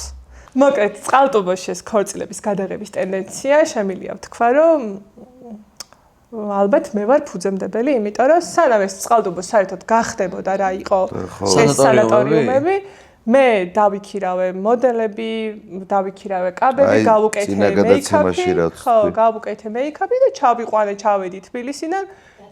მოკლედ წყალტუბოში ეს ქორწილების გადაღების ტენდენცია შემილია ვთქვა რომ ალბათ მე ვარ ფუძემდებელი, იმიტომ რომ სანამ ეს წყალტუბო საერთოდ გახდებოდა რა იყო ეს სანატორიუმები, მე დავიქირავე მოდელები, დავიქირავე კაბები, გავუკეთე მეიქაპი, ხო, გავუკეთე მეიქაპი და ჩავიყვანე, ჩავედი თბილისიდან,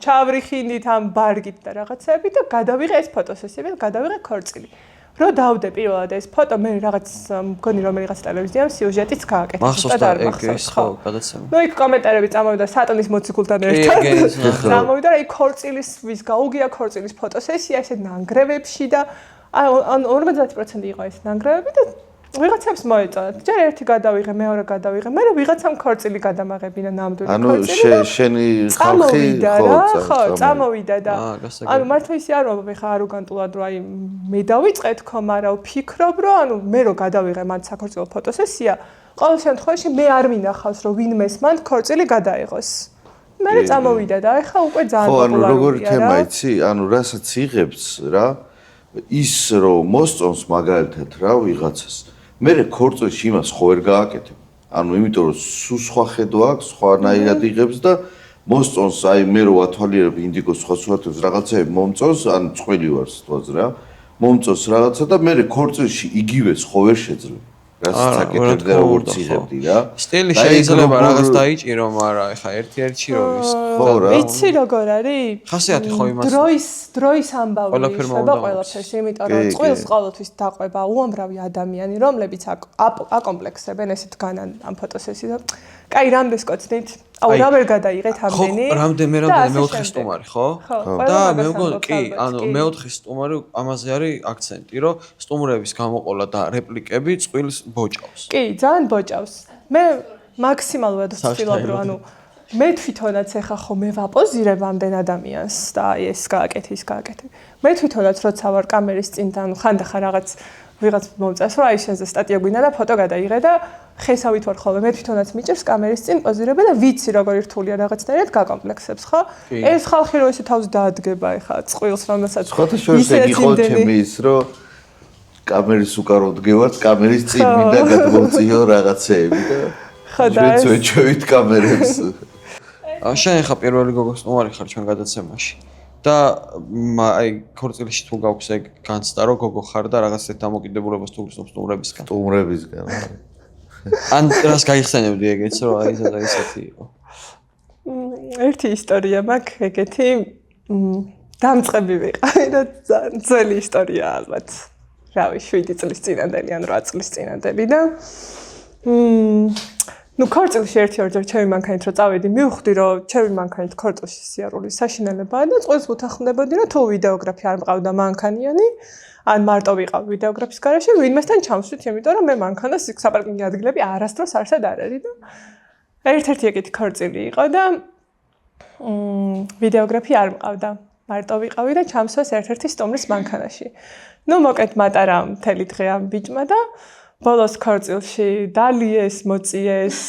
ჩავრიხინდით ამ ბარგით და რაღაცები და გადავიღე ეს ფოტოსესიები და გადავიღე ქორწილი. რო დავდე პირველად ეს ფოტო, მე რაღაც მგონი რომელიღაც ტელევიზიამ სიუჟეტიც გააკეთე. მახსოვს და ეგ ხო, გადაცემა. ნუ იქ კომენტარები წამოვიდა სატანის მოციქულთან ერთად. წამოვიდა რა იქ ქორწილის ვის გაუგია ქორწილის ფოტოსესია ესე ნანგრევებში და ან 50% იყო ეს ნანგრევები და ვიღაცებს მოეწონათ. ჯერ ერთი გადავიღე, მეორე გადავიღე, მე ვიღაცამ ქორწილი გადამაღებინა ნამდვილი ქორწილი. ანუ შენი ხალხი ხო, წამოვიდა და ანუ მართლა ისე არ ვარ ხა აროგანტულად რომ აი მე დავიწყე თქო, მაგრამ ვფიქრობ რომ ანუ მე რო გადავიღე მან საქორწილო ფოტოსესია, ყოველ შემთხვევაში მე არ მინახავს რომ ვინმეს მან ქორწილი გადაიღოს. მე წამოვიდა და ეხა უკვე ძალიან პოპულარულია. ხო, ანუ როგორი თემა იცი, ანუ რასაც იღებს რა ის რომ მოსწონს მაგალითად რა ვიღაცას მე ქორწილში იმას ხო ვერ გააკეთებ. ანუ იმიტომ რომ სულ სხვა ხედვა აქვს, სხვანაირად იღებს და მოსწონს აი მე რო ათვალიერებ ინდიგოს სხვა სურათებს რაღაცები მომწონს, ან წყვილი ვარ სიტყვაზე რა. მომწონს რაღაცა და მე ქორწილში იგივეს ხო ვერ შეძლებ. რასაც აკეთებ და როგორც იღებდი რა. სტილი შეიძლება რაღაც დაიჭირო, მაგრამ ეხა ერთ-ერთი რო ის ხო რა. ვიცი როგორ არის? ხასიათი ხო იმას. დროის ამბავი შეება ყველაფერში, იმიტომ რომ წყვილს ყოველთვის დაყვება უამრავი ადამიანი, რომლებიც აკომპლექსებენ ესეთ განან ამ ფოტოსესიას. კაი, რამდენს კოცნით? აუ რა ვერ გადაიღეთ ამდენი? ხო, რამდენი მეოთხე სტუმარი, ხო? და მე მგონი, კი, ანუ მეოთხე სტუმარი ამაზე არის აქცენტი, რომ სტუმრების გამოყოლა და რეპლიკები წყვილს ბოჭავს. კი, ძალიან ბოჭავს. მე მაქსიმალურად ვცდილობ, რომ ანუ მე თვითონაც ეხა ხო მე ვაპოზირებ ამდენ ადამიანს და ეს გააკეთე, ის გააკეთე. მე თვითონაც როცა ვარ კამერის წინ და ანუ ხანდახან ვიღაც მომწეს, რომ აი შენზე სტატია გვინდა და ფოტო გადაიღე და ხესავით ვარ ხოლმე. მე თვითონაც მიჭერს კამერის წინ პოზირები და ვიცი როგორ რთულია რაღაცნაირად გაკომპლექსებს, ხო? ეს ხალხი რო ესე თავს დაადგება ეხა წყვილს რომელსაც ხოთა შორს ეგ იყო ჩემი ის რომ კამერის უკარო დგევართ, კამერის წინ მინდა გადმოვწიო რაღაცეები და ხო და ეს ვეჩვევით კამერებს. შენ ხა პირველი გოგოს სტუმარი ხარ ჩვენ გადაცემაში. და აი ქორწილში თუ გაქვს ეგ განცდა რომ გოგო ხარ და რაღაცა დამოკიდებულებას თუ გსნობს სტუმრებისგან. სტუმრებისგან. ან რას გაიხსენებდი ეგეც რომ აი ესა და ესეთი იყო. ერთი ისტორია მაქვს ეგეთი დამწყები ვიყავი და ძველი ისტორია ალბათ. რავი 7 წლის წინანდელი ან 8 წლის წინანდელი და ნუ ქორწილში ერთ-ერთ ჩემი მანქანით რო წავედი, მივხვდი რომ ჩემი მანქანით ქორწილში სიარული საშინელებაა და წყვილს ვუთანხმდებოდი რომ თუ ვიდეოგრაფი არ მყავდა მანქანიანი, ან მარტო ვიყავ ვიდეოგრაფის garaში, ვინმესთან ჩამშვით, იმიტომ რომ მე მანქანას საპარკინგ ადგილები არასდროს არსად არ არის და ერთ-ერთი ეგეთი ქორწილი იყო და ვიდეოგრაფი არ მყავდა. მარტო ვიყავი და ჩამსვეს ერთ-ერთი სტუმრის მანქანაში. ნუ მოკეთ მატარა მთელი დღე ამ ბიჭმა და ბოლოს ქორწილში დალიეს, მოწიეს.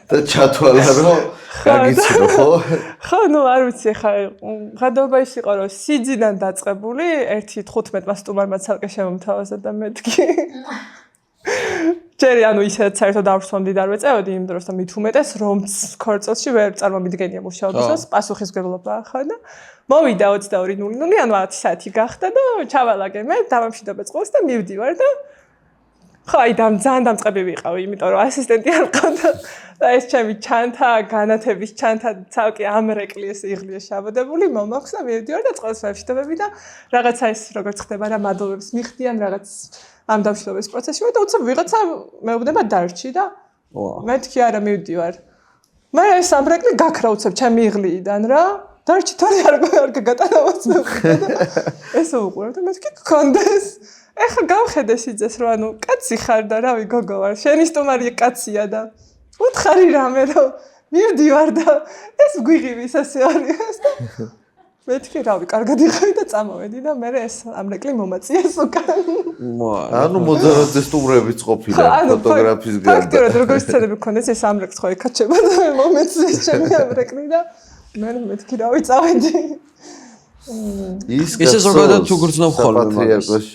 და ჩათვალა რომ გაგიცნო ხო? ხო, ნუ არ ვიცი ხა ღადობა ის იყო რომ სიძიდან დაწყებული ერთი 15-მა სტუმარმა ცალკე შემომთავაზა და მეთქი. ჯერი ანუ ისედაც საერთოდ არ ვსვამდი და არ ვეწევოდი იმ დროს და მით უმეტეს რომც ქორწილში ვერ წარმომიდგენია მუშაობისას პასუხისმგებლობა ხო და მოვიდა 22:00 ანუ 10 საათი გახდა და ჩავალაგე მე დამამშვიდობე წყვილს და მივდივარ და ხო აი ძალიან დამწყები ვიყავი იმიტომ რომ ასისტენტი არ ყავდა და ეს ჩემი ჩანთა განათების ჩანთა ცალკე ამრეკლი ეს იღლიე შაბოდებული მომაქვს და მივდივარ და წყვილს ვემშვიდობები და რაღაცა ეს როგორც ხდება რა მადლობებს მიხდიან რაღაც ამ დამშვიდობის პროცესში და უცებ ვიღაცა მეუბნება დარჩი და მეთქი არა მივდივარ მე ეს ამრეკლი გაქრა უცებ ჩემი იღლიიდან რა დარჩი თორე არ გატანავაც მეუბნება და ესე უყურებ და მეთქი გქონდეს ეხა გავხედე სიძეს რომ ანუ კაცი ხარ და რავი გოგო ვარ შენი სტუმარი კაცია და უთხარი რამე რომ მივდივარ და ეს გვიღივის ასე არის და მეთქი რავი კარგად იყავი და წამოვედი და მე ეს ამრეკლი მომაწიეს უკან ანუ მოძრაობ სტუმრებიც ყოფილა ფოტოგრაფის გარდა ფაქტია რომ როგორ სცენები გქონდეს ეს ამრეკლი ხო ეკაჩება და მე მომეწიეს ჩემი ამრეკლი და მე მეთქი რავი წავედი ისე ზოგადად თუ გრძნობ ხოლმე პატრიარქოს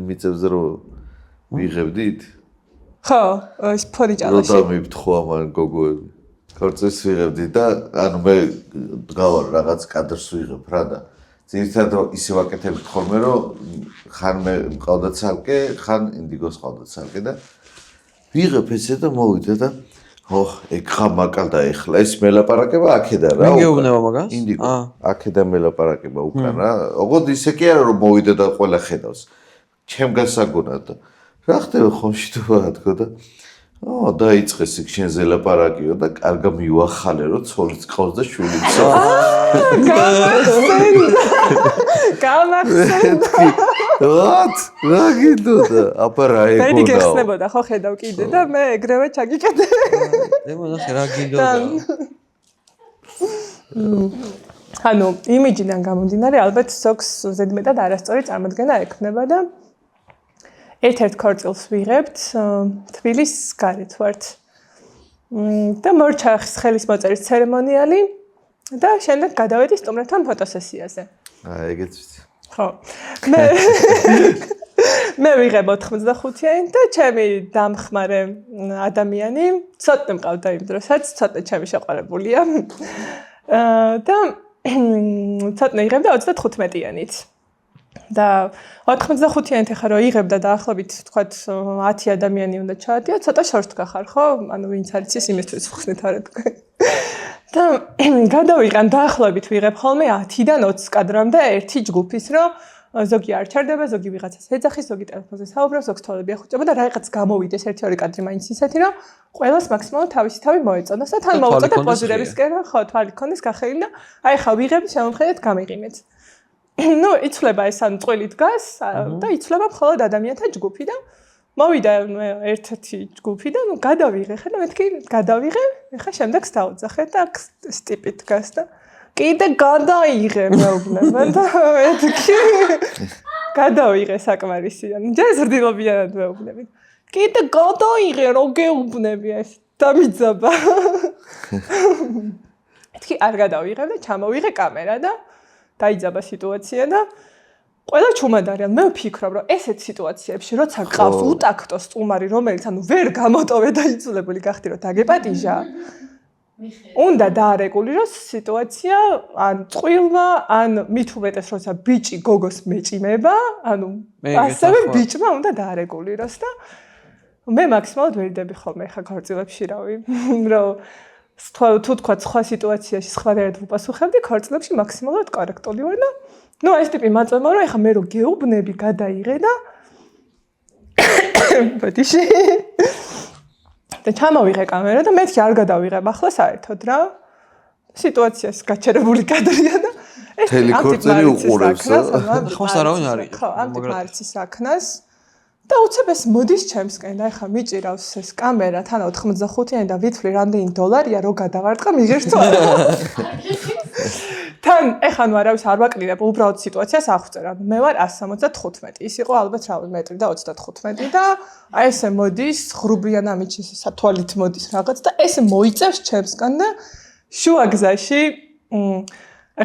მიწევს რომ ვიღებდით ხო ეს ფორი ჭალაში რომ დამიფთხო ამან გოგოები ქორწილს ვიღებდი და ანუ მე დგავარ რაღაც კადრს ვიღებ რა და ძირითადად ისე ვაკეთებთ ხოლმე, რომ ხან მე მყავდა ცალკე, ხან ინდიგოს ყავდა ცალკე და ვიღებ ესე და მოვიდა და ეგ ხა მაკალდა ეხლა ეს მელაპარაკება აქედან რა. მე გეუბნება მაგას? ინდიგო. აქედან მელაპარაკება უკან რა. ოღონდ ისე კი არა რომ მოვიდა და ყველა ხედავს. ჩემ გასაგონად და რა ხდება ხომში თუ რა თქო და დაიწყეს იქ შენზე ლაპარაკიო და კარგა მივახალე რომ ცოლიც ყავს და შვილიც. გამახსენდა. რა გიდოდა? აბა რა ეგონა. მე გეხსნებოდა ხო ხედავ კიდე და მე ეგრევე ჩაგიკეთე. ნახე რა გინდოდა. ანუ იმიჯიდან გამომდინარე ალბათ სოქს ზედმეტად არასწორი წარმოდგენა ექნება და ერთ-ერთ ქორწილს ვიღებთ თბილის გარეთ ვართ. და მორჩა ხელის მოწერის ცერემონიალი და შემდეგ გადავედი სტუმრებთან ფოტოსესიაზე. ეგეც ვიცი. ხო. მე ვიღებ 85-იანი და ჩემი დამხმარე ადამიანი ცოტნე მყავდა იმ დროსაც, ცოტნე ჩემი შეყვარებულია. და ცოტნე იღებდა 35-იანით. და 85-იანით ხარ რომ იღებდა დაახლოებით თქვათ 10 ადამიანი უნდა ჩაადია, ცოტა შორს გახარ ხო? ანუ ვინც არის ის იმისთვის ხსნით არა თქვენ. და გადავიყან დაახლოებით ვიღებ ხოლმე 10-დან 20 კადრამდე ერთი ჯგუფის რომ ზოგი არ ჩარდება, ზოგი ვიღაცას ეძახის, ზოგი ტელეფონზე საუბრობს, ზოგი თვალები ახუჭება და რაღაც გამოვიდეს 1-2 კადრი მაინც ისეთი რომ ყველას მაქსიმალურად თავისი თავი მოეწონოს და თან მოუწოდა პოზირებისკენ რა ხო თვალი ქონდეს გახელი და აი ხა ვიღებ შემოხედეთ გამიღიმეთ. ნუ იცვლება ეს ან წვილი დგას და იცვლება მხოლოდ ადამიანთა ჯგუფი და მოვიდა ერთ-ერთი ჯგუფი და ნუ გადავიღე ხა და მეთქი გადავიღე ხა შემდეგს დავძახე და ეს ტიპი დგას და კიდე გადაიღე მეუბნება და მეთქი გადავიღე საკმარისიანი ჯერ ზრდილობიანად მეუბნები კიდე გადაიღე რო გეუბნები ეს დამიძაბა მეთქი არ გადავიღე და ჩამოვიღე კამერა და დაიძაბა სიტუაცია და ყველა ჩუმად არის. მე ვფიქრობ, რომ ესეთ სიტუაციებში, როცა ყავს უტაქტო სტუმარი, რომელიც ანუ ვერ გამოტოვე და იცვლებული გახდი, რომ დაგეპატიჟა. უნდა დაარეგულიროს სიტუაცია, ან წვილმა, ან მით უმეტეს, როცა ბიჭი გოგოს მეჭიმება, ანუ ასევე ბიჭმა უნდა დაარეგულიროს და მე მაქსიმალურად ვერიდები ხოლმე ხა ქორწილებში რავი, რომ თუ თქვა სხვა სიტუაციაში სხვადასხვა ვუპასუხებდი ქორწილებში მაქსიმალურად კორექტული ვარ და ნუ ეს ტიპი მაწვევა რომ ეხა მე რო გეუბნები გადაიღე და ბოდიში და ჩამოვიღე კამერა და მეთქი არ გადავიღებ ახლა საერთოდ რა სიტუაციას გაჩერებული კადრია და ეს თელიქორწილი უყურებს ხოს არავინ არ იღებს ხო ამ ტიპის აქნას და უცებ ეს მოდის ჩემსკენ და ეხა მიჭირავს ეს კამერა თან 85-იანი და ვითვლი რამდენი დოლარია რო გადავარტყა მიღებს თუ არა თან ეხა ნუ არავის არ ვაკლიებ უბრალოდ სიტუაციას ახვწერ ანუ მე ვარ 175 ის იყო ალბათ რავი მეტრი და 35 და აი ესე მოდის ღრუბლიან ამიჩი სათვალით მოდის რაღაც და ესე მოიწევს ჩემსკენ და შუა გზაში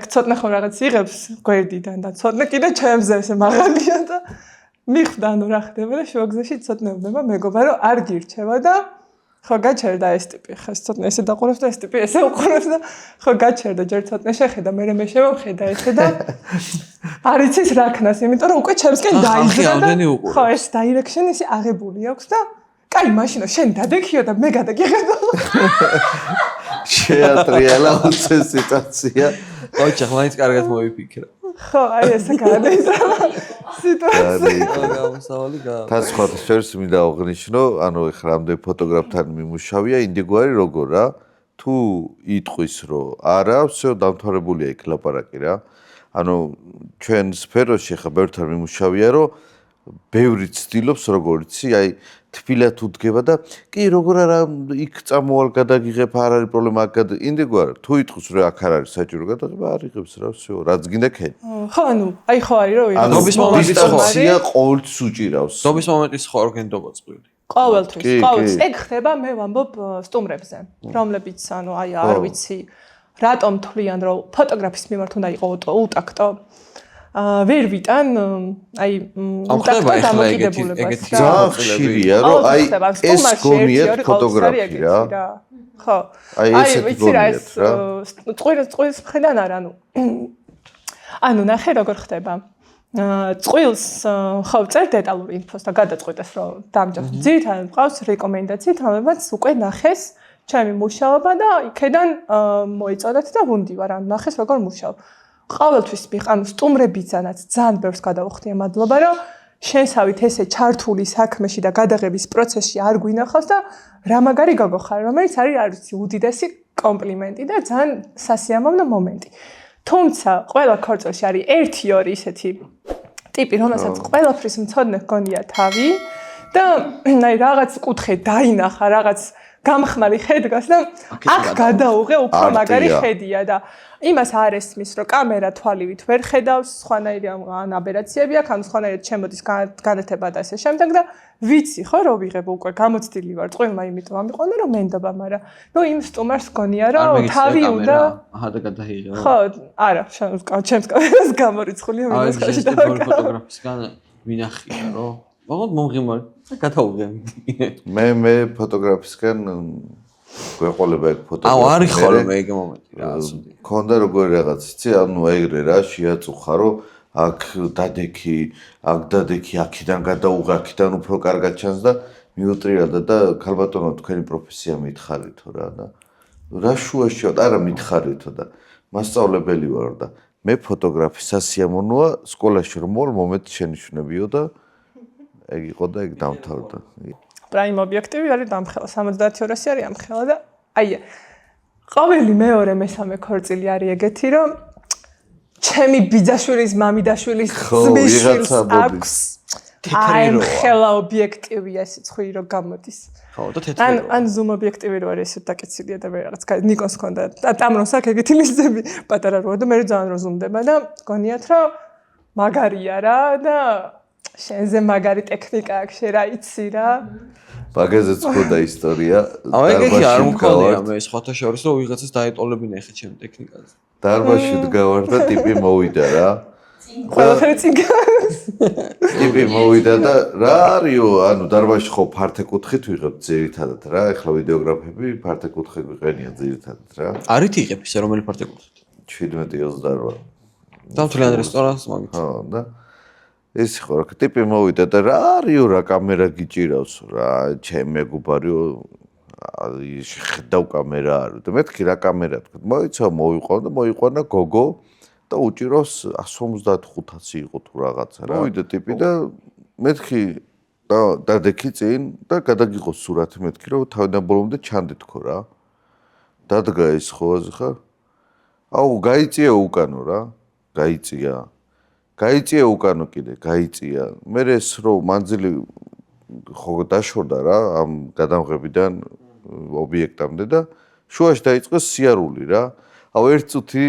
აქ ცოტნე ხო რაღაც იღებს გვერდიდან და ცოტნე კიდე ჩემზე ესე მაღალია და მიხვდა ანუ რა ხდება და შუა გზაში ცოტნე უნდა მეგობრა რომ არ გირჩევა და ხო გაჩერდა ეს ტიპი ხა ცოტნე ესე დაყურებს და ეს ტიპი ესე უყურებს და ხო გაჩერდა ჯერ ცოტნე შეხედა მე შემოვხედა ესე და არ იცის რა ქნას იმიტომ რომ უკვე ჩემსკენ დაიძრა და ხო ეს დაირექშენი ისე აღებული აქვს და კაი მაშინო შენ დადექიო და მე გადაგიღებო შეატრიალა უცე სიტუაცია ოჩა ხმაინც კარგად მოვიფიქრა ხო აი ესე გადაიზრა სიტუაცია გამოსავალი თან სხვათა შორის მინდა აღნიშნო ანუ ეხლა რამდენი ფოტოგრაფთან მიმუშავია ინდიგო არის როგორ რა თუ იტყვის რომ არა всё დამთავრებულია იქ ლაპარაკი რა ანუ ჩვენ სფეროში ხა ბევრთან მიმუშავია რომ ბევრი ცდილობს როგორ იცი აი თბილად უდგება და კი როგორ არა იქ წამოვალ გადაგიღებ არ არის პრობლემა აქ ინდიგო არა თუ იტყვის რომ აქ არ არის საჭირო გადაღება არ იღებს რა всё რაც გინდა ქენ ხო ანუ აი ხო არის რომ ნობის მომენტი დისტანცია ყოველთვის უჭირავს ნობის მომენტის ხო არ გენდობა წვილი ყოველთვის ეგ ხდება მე ვამბობ სტუმრებზე რომლებიც ანუ აი არ ვიცი რატომ თვლიან რომ ფოტოგრაფის მიმართ უნდა იყოს უტაქტო ვერ ვიტან აი ხდება ახლა ეგეთი ძალიან ხშირია რომ აი ეს გონიათ ფოტოგრაფი რა ხო აი ესეთი გონიათ რა წყვილის მხრიდან არა ანუ ანუ ნახე როგორ ხდება. წყვილს ხო წერ დეტალური ინფოს და გადაწყვეტეს რომ დამჯერს. ძირითადად მყავს რეკომენდაციით, რომლებიც უკვე ნახეს ჩემი მუშაობა და იქედან მოიწოდეთ და ვუნდივარ, ანუ ნახეს როგორ მუშაობ. ყოველთვის მიყანო სტუმრებიცანაც ძალიან ბევრს გადავხდია მადლობა, რომ შენსავით ესე ჩართული საქმეში და გადაღების პროცესში არ გვინახავს და რა მაგარი გოგო ხარ, რომელიც არის არ ვიცი უდიდესი კომპლიმენტი და ძალიან სასიამოვნო მომენტი. თუმცა ყველა ქორწილში არის 1-2 ისეთი ტიპი, რომელსაც ყველაფრის მცოდნე ჰგონია თავი და აი რაღაც კუთხე დაინახა, რაღაც გამხმარი ხედგას და აქ გადაუღე უფრო მაგარი ხედია და იმას არ ესმის რომ კამერა თვალივით ვერ ხედავს, სხვანაირი ან აბერაციები აქვს, ან სხვანაირად შემოდის განათება და ასე შემდეგ და ვიცი ხო რომ ვიღებ უკვე გამოცდილი ვარ წყვილმა იმიტომ ამიყვანა რომ მენდობა, მაგრამ ნუ იმ სტუმარს გონია რომ თავი უნდა აჰა და გადაიღე. ხო, არა, ჩემს კამერას გამორიცხულია მინus ხაში და ფოტოგრაფისგან ვინახია რომ მაგოდ მომღიმარი გადაუღე. მე ფოტოგრაფისგან გვეყოლება ეგ ფოტოგრაფია. აუ არის ხოლმე ეგ მომენტი რა ასული. ქონდა როგორი რაღაც იცი, ანუ ეგრე რა შეაწუხა რომ აქ დადექი, აქიდან გადაუღე, აქიდან უფრო კარგად ჩანს და მიუტრირდა და ქალბატონო თქვენი პროფესია მითხარითო რა და რა შუაში ვარ, არა მითხარითო და მასწავლებელი ვარ და მე ფოტოგრაფი სასიამოვნოა, სკოლაში რომ მოვარ მომენტ შენიშნებიო და ეგ იყო და ეგ დამთავრდა. პრაიმ ობიექტივი არის დამხელა 70-200 არის ამხელა და აი ყოველი მეორე მესამე ქორწილი არის ეგეთი რომ ჩემი ბიძაშვილის მამიდაშვილის ძმისშვილს აქვს აი ამხელა ობიექტივია ეს ხვი რომ გამოდის ხო და თეთრი ან ზუმ ობიექტივი რო არის ეს დაკეცილია და მე რაღაც ნიკონს ქონდა ტამრონს აქ ეგეთი ლიზები პატარა როა და მე ძალიან რო ზუმდება და გონიათ რომ მაგარია რა და შენზე მაგარი ტექნიკა აქვს შე რა იცი რა მაგაზეც ხოდა ისტორია დარბაზში არ მქონია მე სხვათა შორის რომ ვიღაცას დაეტოლებინა ეხა ჩემ ტექნიკაზე დარბაზში დგავარ და ტიპი მოვიდა რა ყველაფერი წინ ტიპი მოვიდა და რა არისო ანუ დარბაზში ხო ფართეკუთხით ვიღებ ძირითადად რა ეხლა ვიდეოგრაფები ფართეკუთხით ვიყენიან ძირითადად რა არით იღებ ისე რომელი ფართეკუთხით 17-28 და მთლიან რესტორანს მაგით ხო და ეს ხო რა ტიპი მოვიდა და რა არისო რა კამერა გიჭირავს რა ჩემ მეგობარიო ხედავ კამერა არის და მეთქი რა კამერა თქვა მოიცა მოვიყვან და მოიყვანა გოგო და უჭირავს 155-აც იყო თუ რაღაცა რა მოვიდა ტიპი და მეთქი და დადექი წინ და გადაგიღო სურათი მეთქი რომ თავიდან ბოლომდე ჩანდი თქო რა დადგა ეს ხო ხარ აუ გაიწია უკანო რა გაიწია უკანო კიდე გაიწია მე ეს რო მანძილი ხო დაშორდა რა ამ გადამღებიდან ობიექტამდე და შუაში დაიწყო სიარული რა აუ ერთ წუთი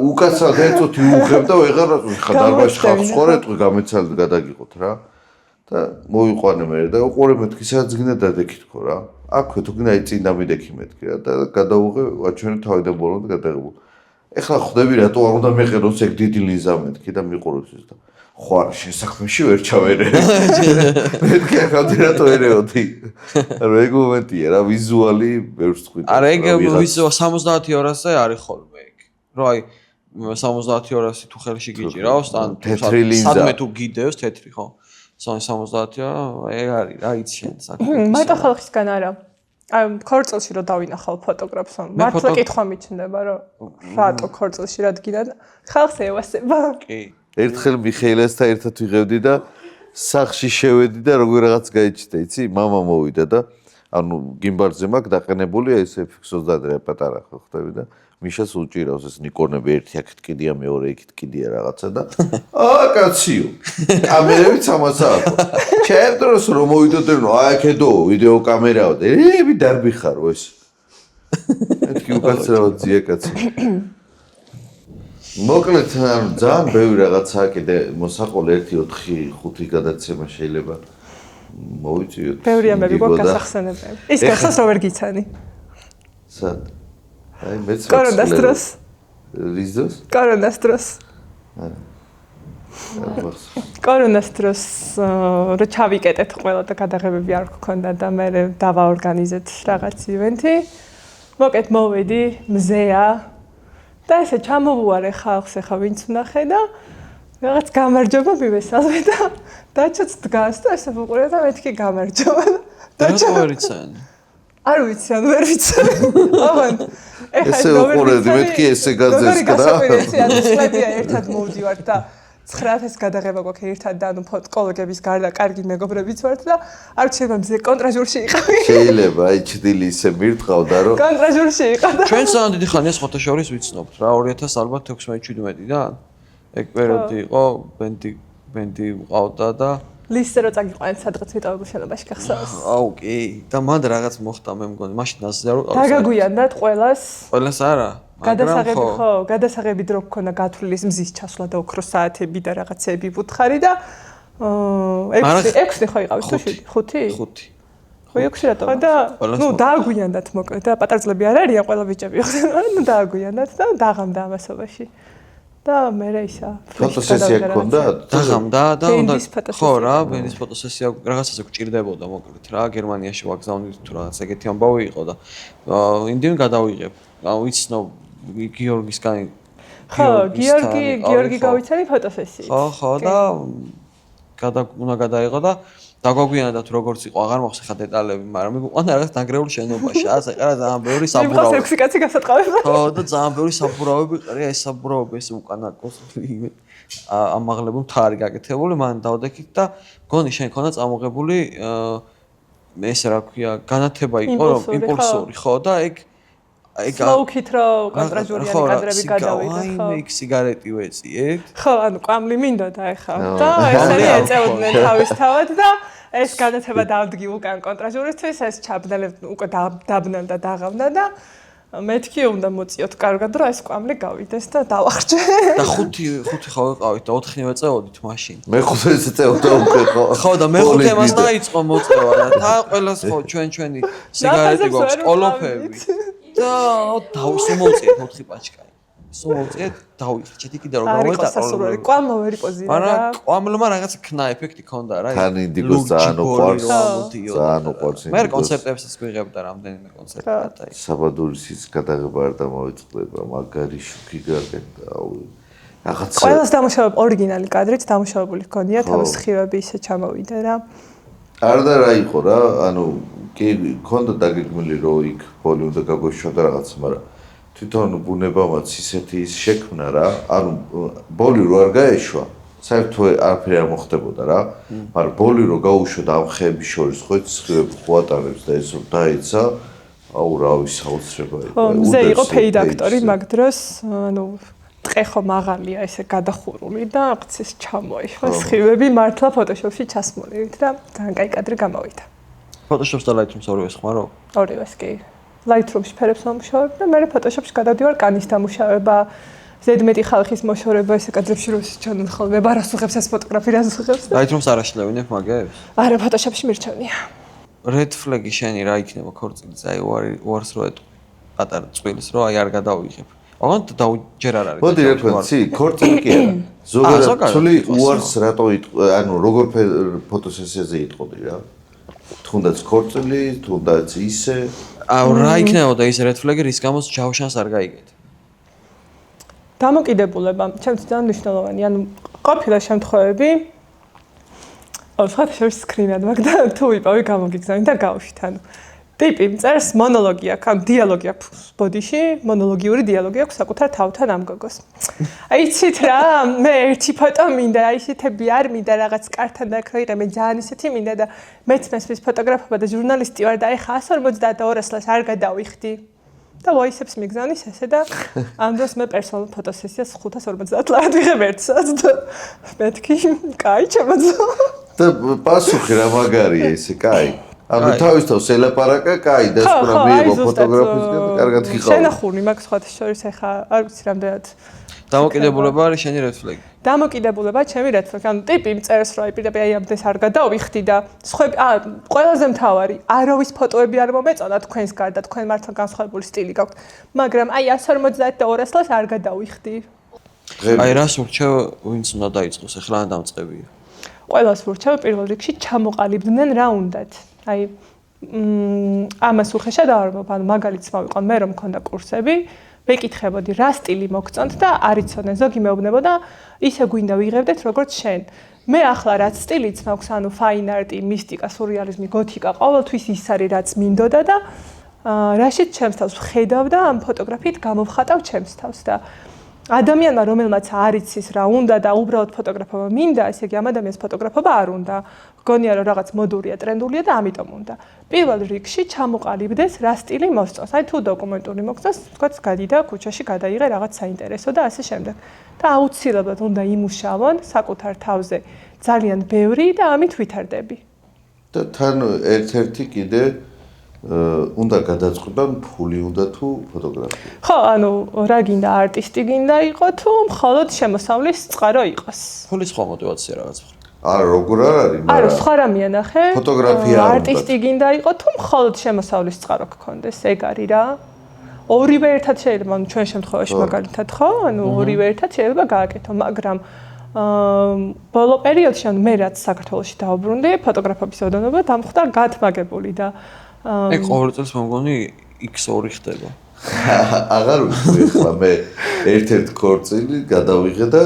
უკაცალ ერთ წუთი უხებ და ვეღარ ხა დარბაზში ხარ ცხოვრეთყვი გამეცალდა გადაგიყოთ რა და მოიყვანე მე და უყურე მეთქი სადაც გინდა დადექი თქო რა აქვე თუ გინდა წინ დამიდექი მეთქი რა და გადაუღე აჩვენე თავიდან ბოლომდე გადაღებულ ეხლა ხვდები რატო არ უნდა მეყეროს ეგ დიდი ლიზა მეთქი და მიყურებს ის და ხო არა შესაქმეში ვერ ჩავერე მეთქი ახლა რატო ერეოდი ეგ მომენტია რა ვიზუალი ბევრს თქვი არა ეგ 70-200-ზე არის ხოლმე ეგ რო აი 70-200 თუ ხელში გიჭირავს ან სადმე თუ გიდევს თეთრი ხო 70-200 ეგ არის რა იცი შენ საქმე მარტო ხალხისგან არა აი ქორწილში რო დავინახავ ფოტოგრაფს მართლა კითხვა მიჩნდება რომ რატო ქორწილში რადგან ხალხს ევასება კი ერთხელ მიხეილასთან ერთად ვიღებდი და სახში შევედი და როგორ რაღაც გაიჩნდა იცი მამა მოვიდა და ანუ გიმბარზე მაქვს დაყენებული ეს FX-23 პატარა ხო ხდები და მიშას უჭირავს ეს ნიკონები ერთი აქეთ კიდია მეორე იქით კიდია რაღაცა და კაციო კამერებიც ამას აქვს ჩემ დროს რომ მოვიდოდე რომ აქედო ვიდეო კამერაა და ები დარბი ხარო ეს მეთქი უკაცრავად ძია კაცი მოკლედ ძალიან ბევრი რაღაცაა კიდე მოსაყოლე 1-4-5 გადაცემა შეიძლება მოვიწიოთ ბევრი ამები გვაქვს გასახსენებელი ის გახსოვს რომ ვერ გიცანი სად აი მეც კორონას დროს რის დროს კორონას დროს კორონას დროს რო ჩავიკეტეთ ყველა და გადაღებები არ გქონდა და მე დავაორგანიზეთ რაღაც ივენთი მოკეთ მოვედი მზეა და ესე ჩამოვუარე ხალხს ახლა ვინც ვნახე და რაღაც გამარჯობა მივესალმე და დაჩაც დგას და ესე ვუყურე და მეთქი გამარჯობა დაჩა ვერ იცანი არ ვიცი ან ვერ ვიცი აღან ესე უყურებდი მეთქი ესე გაძესკდა ან სლებია ერთად მოვდივართ და 9-ს გადაღება გვაქვს ერთად და ანუ კოლეგების გარდა კარგი მეგობრებიც ვართ და არ შეიძლება მზე კონტრაჟურში იყავი შეიძლება აი ჩდილი ისე მირტყავდა რომ კონტრაჟურში იყავდა ჩვენ სანამ დიდი ხანია ხოთაშორის ვიცნობთ რა 2000 ალბათ 16-17-დან ეგ პერიოდი იყო ბენდი ყავდა და ლისტე რო წაგიყვანეთ სადღაც ვიტოვებულ შენობაში გახსოვს აუ კი და მანდ რაღაც მოხდა მე მგონი მაშინ ასზე რო ყავს დაგაგვიანდათ ყველას არა გადასაღები ხო გადასაღები დრო გქონდა გათვლილი მზის ჩასვლა და ოქროს საათები და რაღაცები ვუთხარი და 6 ხო იყავით თუ 7 5 ხო 6 რატო და ნუ დააგვიანდათ მოკლედ და პატარძლები არ არიან ყველა ბიჭები ხდება ნუ დააგვიანდათ და დაღამდა ამასობაში და მე რა ისა ფოტოსესია გქონდა დაღამდა და უნდა ხო რა ბენდის ფოტოსესია რაღაცაზე გჭირდებოდა მოკლედ რა გერმანიაში ვაგზავნით თუ რაღაც ეგეთი ამბავი იყო და ინდივი გადავიღებ ვიცნობ გიორგისგან ხო გიორგი გავიცანი ფოტოსესიით ხო და უნდა გადაიღო და დაგვაგვიანდა თუ როგორც იყო აღარ მოხსე ხა დეტალები მაგრამ მიგვიყვანა რაღაც დაგრეული შენობაში ასე ყარა ძალიან ბევრი საბურავი მე 6 კაცი გასატყავებდა ხო და ძალიან ბევრი საბურავები ყრია ეს საბურავები ეს უკანა კოსმოსი ამაღლებული მთარი გაკეთებული მან დავდექით და გონი შენ ქონა წამოღებული ეს რა ქვია განათება იყო რომ იმპულსური ხო და ეგ სლოუკით რო კონტრაჟურიანი კადრები გადავიდა ხო აი მე სიგარეტი ვეწიეთ ხო ანუ კვამლი მინდოდა ეხა და ესენი ეწეოდნენ თავისთავად და ეს განათება დავდგი უკან კონტრაჟურისთვის ეს ჩაბნელებდნენ უკვე დაბნელ და დაღავდა და მეთქი უნდა მოწიოთ კარგად რომ ეს კვამლი გავიდეს და დავახჭე და 5 ხო ვიყავით და 4 ვეწეოდით მაშინ მე 5 წეოდა უკვე ხო და მე 5 მას დაიწყო მოწევა და თა ყველას ხო ჩვენი სიგარეტი გვაქვს ყოლოფები და დავსმოუწიეთ 4 პაჩკა. სმოუწიეთ დავიხჭეთ იქიდან რომ გამოვიდა ყოლოფები. კვამლო ვერი პოზირა. მაგრამ კვამლმა რაღაც ქნა ეფექტი ქონდა რა. თან ინდიგოს ძალიან უყვარს. ძალიან უყვარს. მე კონცერტებსაც ვიღებდა რამდენიმე კონცერტად აი. საბადურისის გადაღება არ დამოიწყდება, მაგარი შუქი გაკეთდა. რაღაც ყველას დამუშავებული ორიგინალი კადრიც დამუშავებული ჰქონია, თავის ხილები ისე ჩამოვიდა რა. არ და რა იყო რა, ანუ კი ქონდა დაგეგმილი რომ იქ ბოლი უნდა გაგვეშვა რაღაცა, მაგრამ თვითონ ბუნებამაც ისეთი ის შექმნა რა, ანუ ბოლი რო არ გაეშვა, საერთოდ არაფერი არ მოხდებოდა რა, მაგრამ ბოლი რო გაუშვა და ამ ხეების შორის ხო ცხრები ხუატარებს და ეს რომ დაეცა, აუ რა ვიცი საოცრება იყო. მზე იყო paid actor-ი მაგ დროს, ანუ ტყე ხო მაღალია ესე გადახურული და აღცეს ჩამოიშვა სხივები მართლა ფოტოშოპში ჩასმულით და ძალიან კაი კადრი გამოვიდა. ფოტოშოპს და Lightroom-ს ორივეს ხმარო? ორივეს კი. Lightroom-ში ფერებს ვამუშავებ და მე ფოტოშოპში გადავდივარ კანის დამუშავება, ზედმეტი ხალხის მოშორება ესე კადრებში რო ჩანონ ხოლმე ბარასუხებს ეს ფოტოგრაფი რასუხებს და Lightroom-ს არ აშლევინებ მაგებს? არა ფოტოშოპში მირჩენია. Red flag-ი შენი რა იქნება ქორწილს აი უარს რო ეტყვი პატარა წვილს რო აი არ გადავიღებ. აღარ ჯერ არ არის. მოდი რეფერენცი, ქორწილი კი არა. ზოგადად ცული უარს რატო ანუ როგორ ფოტოსესიაზე იტყოდი რა. თუნდაც ქორწილი, თუნდაც ისე. აუ რა იქნებოდა ის red flag-ი რის გამოც ჯავშანს არ გაიგეთ. დამოკიდებულება, ჩემთვის ძალიან მნიშვნელოვანი, ანუ ყოფილა შემთხვევები ფოტოშოპში სკრინად მაგ და თუ ვიპოვი გამოგიგზავნი და გავშვით ანუ ტიპი წერს მონოლოგი აქვს, ან დიალოგი აქვს ბოდიში, მონოლოგიური დიალოგი აქვს საკუთარ თავთან ამ გოგოს. აი იცით რა, მე ერთი ფოტო მინდა, აი ისეთები არ მინდა რაღაც კართან დაკროიყე, მე ძალიან ისეთი მინდა და მეც მესმის ფოტოგრაფობა და ჟურნალისტი ვარ და ეხა 152 ლას არ გადავიხდი. და ვაისებს მიგზავნის ესე და ამ დროს მე პერსონალ ფოტოსესიას 550 ლარად ვიღებ ერთ საათს და მეთქი, კაი ჩემოძო. და პასუხი რა მაგარია ესე, კაი. ანუ თავისთავად ელაპარაკა, კაი, და ეს რა მიიღო ფოტოგრაფისგან, კარგად იყავ. შენახული მაგ სხვათა შორის ეხა არ ვიცი რამდენად დამოკიდებულება არის შენი red flag. დამოკიდებულება ჩემი red flag. ანუ ტიპი წერს რომ აი პირდაპირ აი ამდენს არ გადავიხდი და სხვები ყველაზე მთავარი, არავის ფოტოები არ მომეწონა თქვენს გარდა, თქვენ მართლა განსხვავებული სტილი გაქვთ, მაგრამ აი 152 ლას არ გადავიხდი. აი რას ურჩევ, ვინც უნდა დაიწყოს, ეხლა რა დამწყებია. ყველას ურჩევ პირველ რიგში ჩამოყალიბდნენ რა უნდათ. აი ამას უხეშად არ ვამბობ, ანუ მაგალითს მოვიყო მე რომ მქონდა კურსები, ვეკითხებოდი რა სტილი მოგწონთ და არიცოდნენ ზოგი მეუბნებოდა ისე გვინდა ვიღებდეთ როგორც შენ მე ახლა რაც სტილიც მაქვს ანუ ფაინ არტი მისტიკა სურეალიზმი გოთიკა ყოველთვის ის არის რაც მინდოდა და რაშიც ჩემს თავს ვხედავ და ამ ფოტოგრაფიით გამოვხატავ ჩემს თავს და ადამიანმა რომელმაც არ იცის რა უნდა და უბრალოდ ფოტოგრაფობა მინდა, ესე იგი ამ ადამიანს ფოტოგრაფობა არ უნდა. გონია რომ რაღაც მოდურია, ტრენდულია და ამიტომ უნდა. პირველ რიგში ჩამოყალიბდეს რა სტილი მოსწონს. აი თუ დოკუმენტური მოგწონს, თქვაც გადი და ქუჩაში გადაიღე რაღაც საინტერესო და ასე შემდეგ. და აუცილებლად უნდა იმუშავონ საკუთარ თავზე ძალიან ბევრი და ამით ვითარდები. და თან ერთ-ერთი კიდე უნდა გადაწყდან ფული უნდა თუ ფოტოგრაფია. ხო, ანუ რა გინდა არტისტი გინდა იყო თუ მხოლოდ შემოსავლის წყარო იყოს. ფულის სხვა мотиваცია რაღაც ხო? არა, როგორ არ არის, არა, სხვა რამე ნახე. ფოტოგრაფია არ უნდა. არტისტი გინდა იყო თუ მხოლოდ შემოსავლის წყარო გქონდეს, ეგ არის რა. ორივე ერთად შეიძლება, ანუ ჩვენ შემთხვევაში მაგალითად ხო, ანუ ორივე ერთად შეიძლება გააკეთო, მაგრამ ბოლო პერიოდში ანუ მე რაც საქართველოში დაუბრუნდი, ფოტოგრაფების ოდენობა დამხვდა გათმაგებული და ეგ ყოველ წელს მომგონი X2 ხდება. აღარ ვიცი ახლა მე ერთ-ერთ ქორწილი გადავიღე და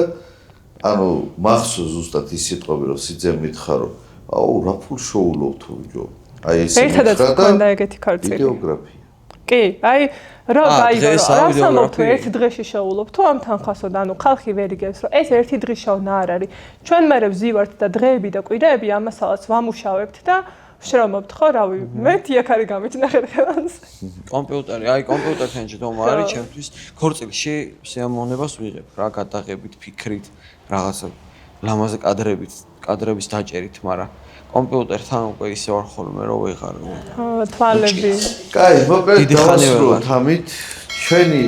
ანუ მახსოვს ზუსტად ის სიტყვები რომ სიძე მითხარ რომ აუ რა ფულ შოულობ თუ ბიჭო. აი ეს ერთადაც მქონდა ეგეთი ქორწილი. ვიდეოგრაფია. კი, აი რა გაიგო რა სამობ თუ ერთ დღეში შოულობ თუ ამ თანხასო და ანუ ხალხი ვერ იგებს რომ ეს ერთი დღის შოვნა არ არის. ჩვენ მერე ვზივართ და დღეები და კვირაები ამასაც ვამუშავებთ და შრომობთ ხო, რავი, მე თიაქ არის გამიჩნახე ხელანს. კომპიუტერი, აი კომპიუტერთან ჯდომა არის ჩემთვის ქორწილში სიამოვნებას ვიღებ რა გადაღებით, ფიქრით, რაღაცა ლამაზე კადრების დაჭერით, მაგრამ კომპიუტერთან უკვე ისე ვარ ხოლმე რომ ვეღარ. თვალები. კაი, მოკლედ დავასრულოთ ამით. ჩვენი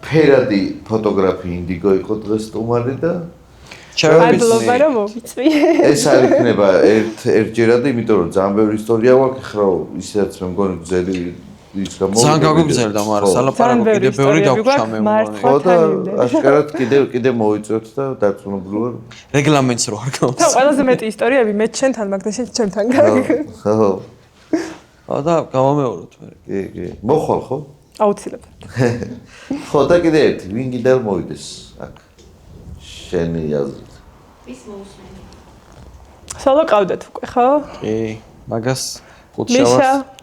ფერადი ფოტოგრაფი ინდიგო იყო დღეს სტუმარი და მადლობა რომ მოვიწვიე. ეს არ იქნება ერთჯერად, იმიტომ რომ ძალიან ბევრი ისტორია გვაქვს, ხო, ისედაც მე მგონი გზელი ის გამოვიდა. ძალიან გაგვიგზელდა, მაგრამ სალაპარაკო კიდე ბევრი დაგვჭა მე მგონი. ხო და აშკარად კიდე მოვიწვევთ და დარწმუნებული ვარ. რეგლამენტს რო არ გავს. და ყველაზე მეტი ისტორიები მე ჩემთან მაგ და შენ ჩემთან გაიგე. ხო. ხო და გამომეოროთ მე. კი. მოხვალ ხო? აუცილებლად. ხო და კიდე ერთი, ვინ კიდე მოვიდეს აქ. შენი აზრით. ვის მოусმენი? სოლო ყავდეთ უკვე, ხო? კი, მაგას ხუთშაბათს.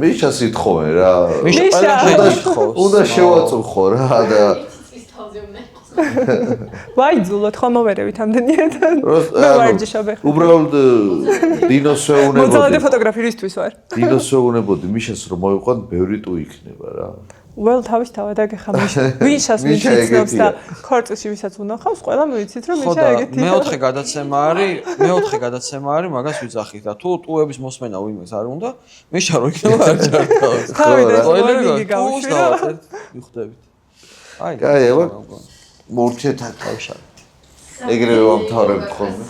მიშა სიტხოვე რა. მიშა უნდა შევაწუხო რა და ვის თავზე უნდა იყოს? ვაიძულოთ ხომ მოვერევით ამდენიათ. მე ვარჯიშობ ახლა. უბრალოდ დინოს ვეუნებოდი. მოძალადე ფოტოგრაფირისთვის ვარ. დინოს ვეუნებოდი, მიშას რომ მოვიყვან, ბევრი ტუ იქნება რა. Well, თავისთავად აგეხა მიშას მიცნობს და ქორწილში ვისაც უნახავს, ყველა მივიცით რომ მიშა ეგეთი. მეოთხე გადაცემა არის, მაგას ვიძახით და თუ ტუების მოსმენა ვინმეს არ უნდა, მიშა რო იქნება არ ჩართავს. თავიდან ყველანი გავუშვირო. მივხვდებით. კაი, აბა მორჩეთ აქ. ეგრევე ვამთავრებთ ხოლმე.